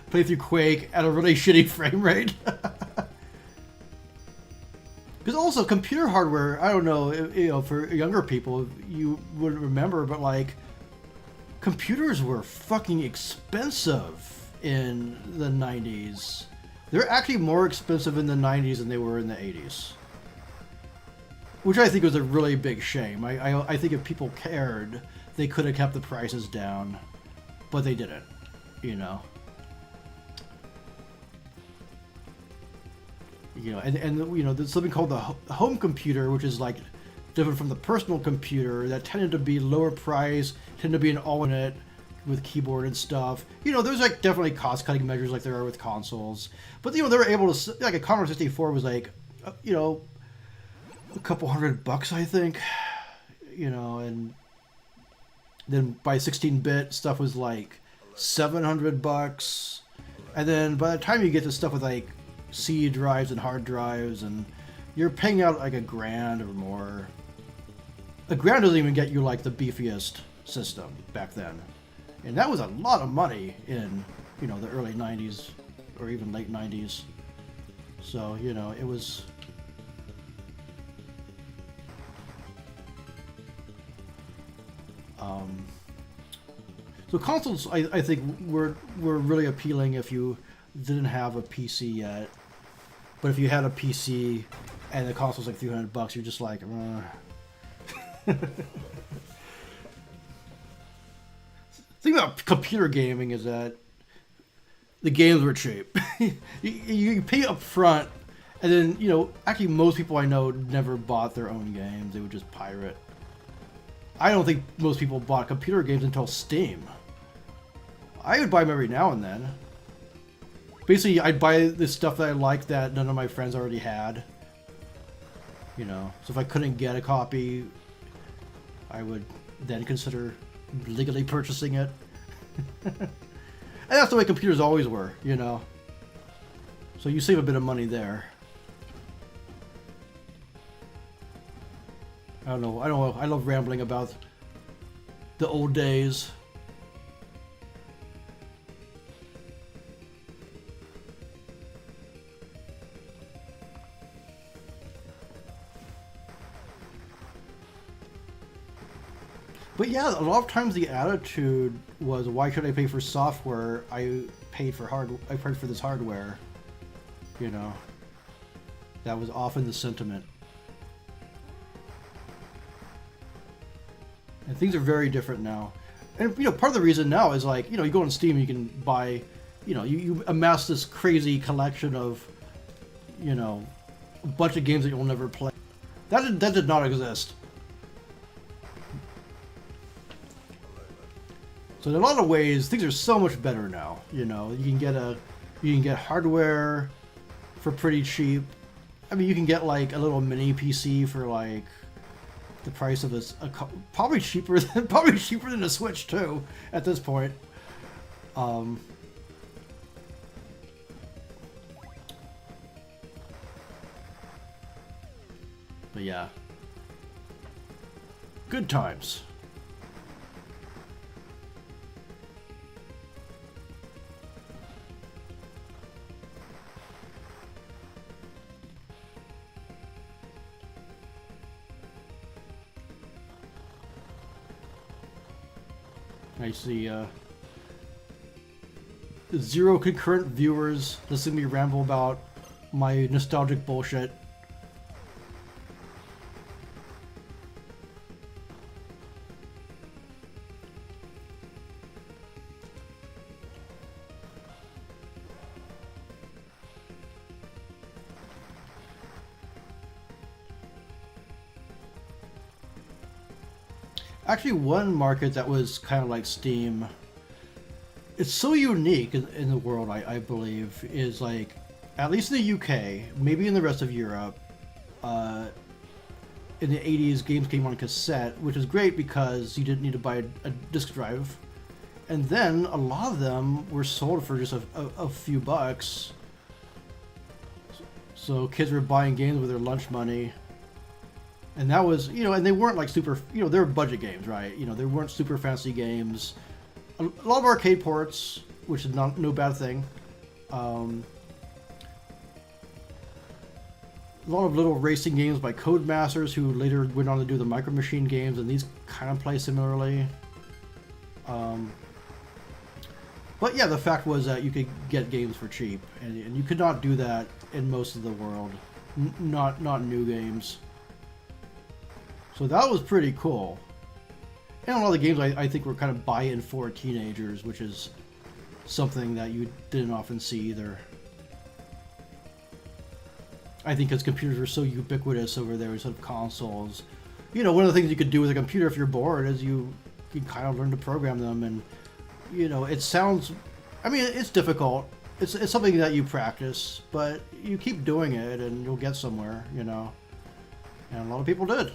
Speaker 1: Played through Quake at a really shitty frame rate. Because also, computer hardware, I don't know, you know, for younger people, you wouldn't remember, but, like, computers were fucking expensive in the 90s. They're actually more expensive in the 90s than they were in the 80s. Which I think was a really big shame. I think if people cared, they could have kept the prices down. But they didn't, you know. You know, and you know, there's something called the home computer, which is like different from the personal computer, that tended to be lower price, tended to be an all-in-it with keyboard and stuff. You know, there's like definitely cost-cutting measures like there are with consoles. But, you know, they were able to, like a Commodore 64 was like, you know, a couple $100, I think. You know, and then by 16-bit stuff was like $700. And then by the time you get to stuff with like C drives and hard drives, and you're paying out like $1,000 or more. $1,000 doesn't even get you like the beefiest system back then, and that was a lot of money in, you know, the early 90s or even late 90s. So, you know, it was so consoles I think were really appealing if you didn't have a PC yet. But if you had a PC and the console's like $300, you're just like, The thing about computer gaming is that the games were cheap. you pay up front, and then, you know, actually most people I know never bought their own games. They would just pirate. I don't think most people bought computer games until Steam. I would buy them every now and then. Basically, I'd buy the stuff that I liked that none of my friends already had. You know, so if I couldn't get a copy, I would then consider legally purchasing it. And that's the way computers always were, you know. So you save a bit of money there. I don't know. I love rambling about the old days. But yeah, a lot of times the attitude was, why should I pay for software? I paid for this hardware. You know, that was often the sentiment. And things are very different now. And, you know, part of the reason now is like, you know, you go on Steam, you can buy, you know, you amass this crazy collection of, you know, a bunch of games that you'll never play. That did not exist. So in a lot of ways, things are so much better now. You know, you can get hardware for pretty cheap. I mean, you can get like a little mini PC for like the price of probably cheaper than a Switch too at this point. But yeah, good times. I see 0 concurrent viewers listening to me ramble about my nostalgic bullshit. Actually, one market that was kind of like Steam, it's so unique in the world, I believe, is like, at least in the UK, maybe in the rest of Europe, in the 80s, games came on cassette, which is great because you didn't need to buy a disc drive. And then a lot of them were sold for just a few bucks. So kids were buying games with their lunch money. And that was, you know, and they weren't like super, you know, they were budget games, right? You know, they weren't super fancy games. A lot of arcade ports, which is no bad thing. A lot of little racing games by Codemasters, who later went on to do the Micro Machine games, and these kind of play similarly. But yeah, the fact was that you could get games for cheap, and you could not do that in most of the world. Not new games. So that was pretty cool. And a lot of the games I think were kind of buy-in for teenagers, which is something that you didn't often see either. I think because computers were so ubiquitous over there instead of consoles. You know, one of the things you could do with a computer if you're bored is you kind of learn to program them, and you know, it sounds, I mean, it's difficult. It's something that you practice, but you keep doing it and you'll get somewhere, you know. And a lot of people did.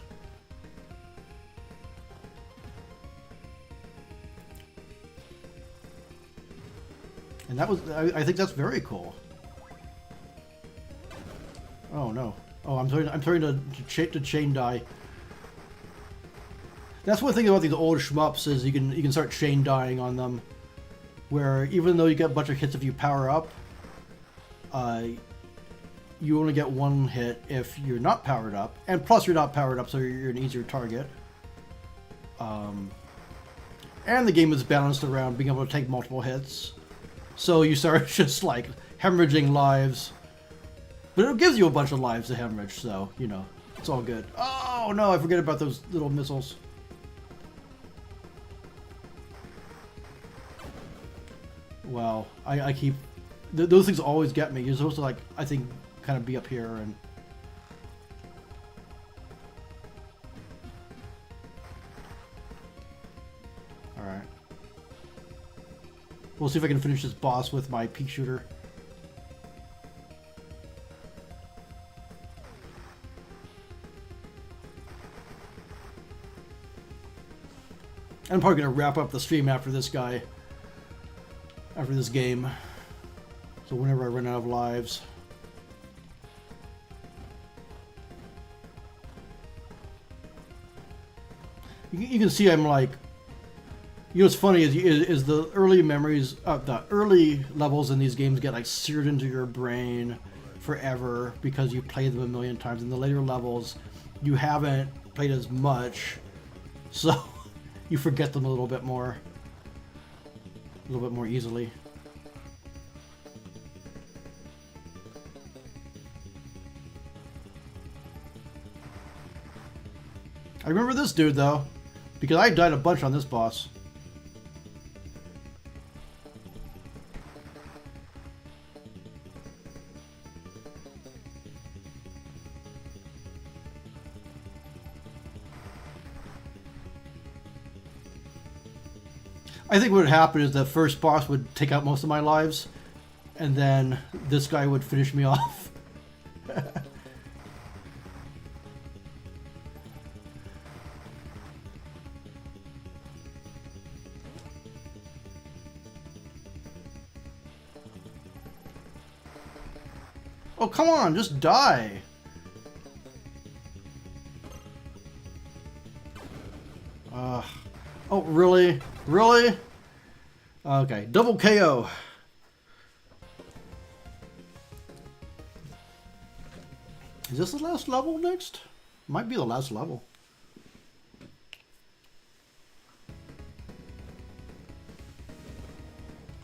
Speaker 1: And that was, I think that's very cool. Oh no! Oh, I'm starting to chain die. That's one thing about these old shmups is you can start chain dying on them, where even though you get a bunch of hits if you power up, you only get one hit if you're not powered up, and plus you're not powered up, so you're an easier target. And the game is balanced around being able to take multiple hits, so you start just like hemorrhaging lives. But it gives you a bunch of lives to hemorrhage, so, you know, it's all good. Oh, no, I forget about those little missiles. Well, I keep... those things always get me. You're supposed to, like, I think, kind of be up here and... Alright. We'll see if I can finish this boss with my peak shooter. I'm probably going to wrap up the stream after this guy. After this game. So whenever I run out of lives. You can see I'm like... You know what's funny is the early memories... the early levels in these games get like seared into your brain forever because you played them a million times. And the later levels, you haven't played as much. So... you forget them a little bit more easily. I remember this dude though, because I died a bunch on this boss. I think what would happen is the first boss would take out most of my lives, and then this guy would finish me off. Oh, come on, just die. Oh, really? Really? Okay, double KO. Is this the last level next? Might be the last level.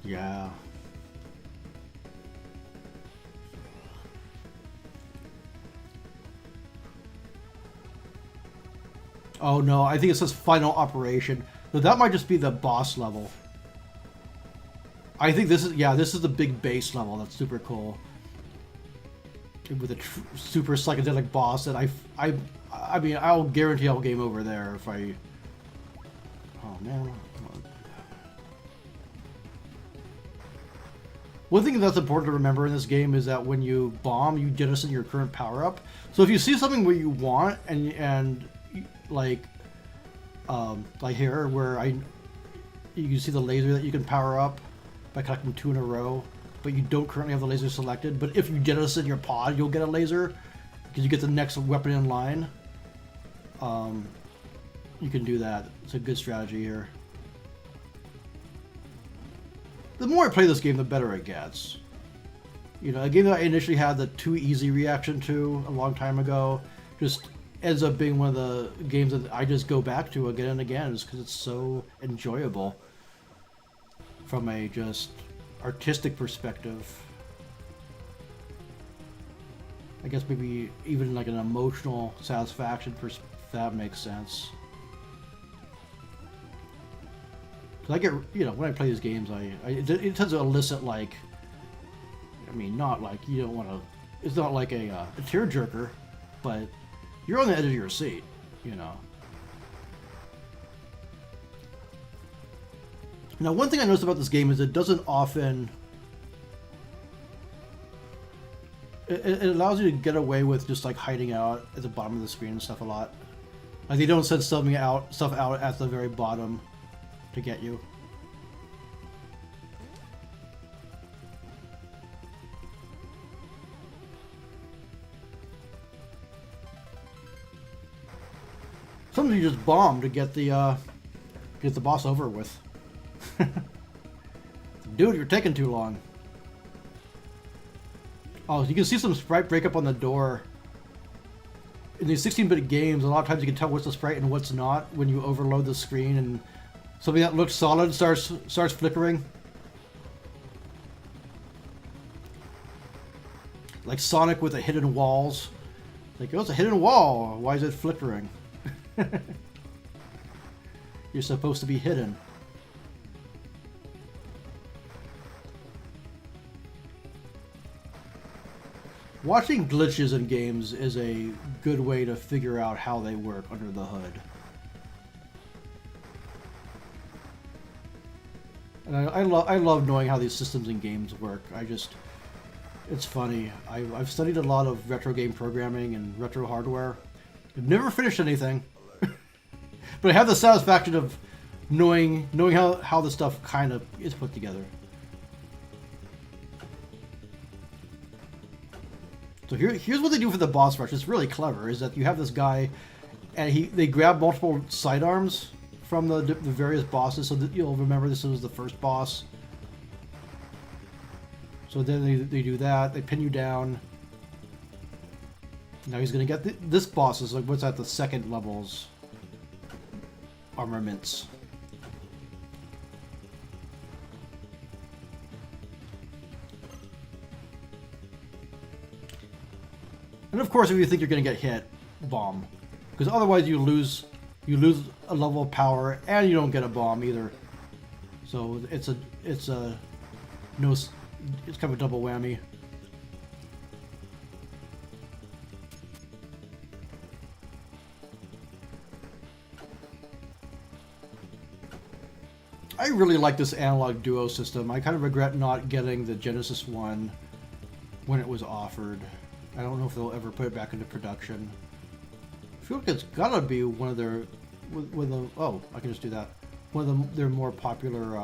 Speaker 1: Yeah. Oh no, I think it says final operation. So that might just be the boss level. I think this is, yeah, this is the big base level. That's super cool. With a super psychedelic boss that I mean, I'll guarantee I'll game over there if I Oh man. One thing that's important to remember in this game is that when you bomb, you jettison your current power up. So if you see something where you want and like here where you can see the laser that you can power up by collecting 2 in a row, but you don't currently have the laser selected. But if you jettison your pod, you'll get a laser because you get the next weapon in line. You can do that. It's a good strategy here. The more I play this game, the better it gets. You know, a game that I initially had the too easy reaction to a long time ago just ends up being one of the games that I just go back to again and again just because it's so enjoyable from a just artistic perspective. I guess maybe even like an emotional satisfaction, if that makes sense. I get, you know, when I play these games, it tends to elicit like, I mean, not like you don't want to. It's not like a tearjerker, but you're on the edge of your seat, you know. Now, one thing I noticed about this game is it doesn't often. It allows you to get away with just like hiding out at the bottom of the screen and stuff a lot. Like they don't send stuff out at the very bottom to get you. Sometimes you just bomb to get the boss over with. Dude, you're taking too long. Oh, you can see some sprite breakup on the door. In these 16-bit games, a lot of times you can tell what's the sprite and what's not when you overload the screen and something that looks solid starts flickering. Like Sonic with the hidden walls. Like, oh, it's a hidden wall. Why is it flickering? You're supposed to be hidden. Watching glitches in games is a good way to figure out how they work under the hood. And I love knowing how these systems and games work. It's funny. I've studied a lot of retro game programming and retro hardware. I've never finished anything, but I have the satisfaction of knowing how the stuff kind of is put together. So here's what they do for the boss rush. It's really clever. Is that you have this guy, and they grab multiple sidearms from the various bosses, so that you'll remember this was the first boss. So then they do that. They pin you down. Now he's gonna get this boss is like what's at the second level's armaments. And of course, if you think you're going to get hit, bomb, because otherwise you lose a level of power and you don't get a bomb either. So it's kind of a double whammy. I really like this analog duo system. I kind of regret not getting the Genesis one when it was offered. I don't know if they'll ever put it back into production. I feel like it's gotta be one of their, oh, I can just do that. One of their more popular.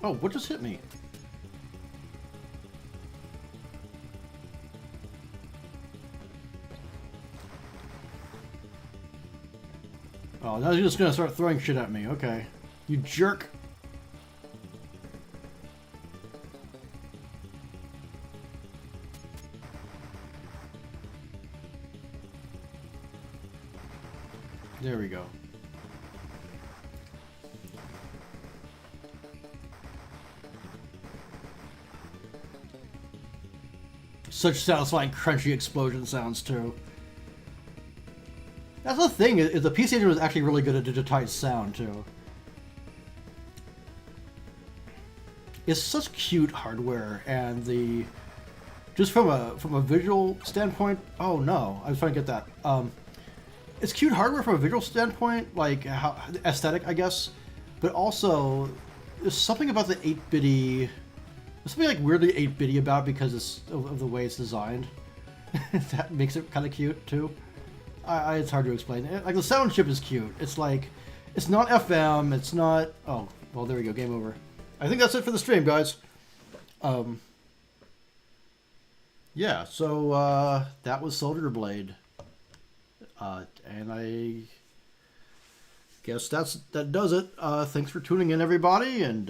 Speaker 1: Oh, what just hit me? Oh, now you're just gonna start throwing shit at me. Okay. You jerk. There we go. Such satisfying crunchy explosion sounds too. That's the thing, is the PC Engine was actually really good at digitized sound, too. It's such cute hardware, and the... Just from a visual standpoint... Oh, no. I was trying to get that. It's cute hardware from a visual standpoint, like, how aesthetic, I guess. But also, there's something about the 8-bitty... There's something, like, weirdly 8-bitty about because of the way it's designed. That makes it kind of cute, too. It's hard to explain. Like, the sound chip is cute. It's like, it's not FM, it's not... Oh, well, there we go, game over. I think that's it for the stream, guys. Yeah, so, that was Soldier Blade. And I guess that does it. Thanks for tuning in, everybody, and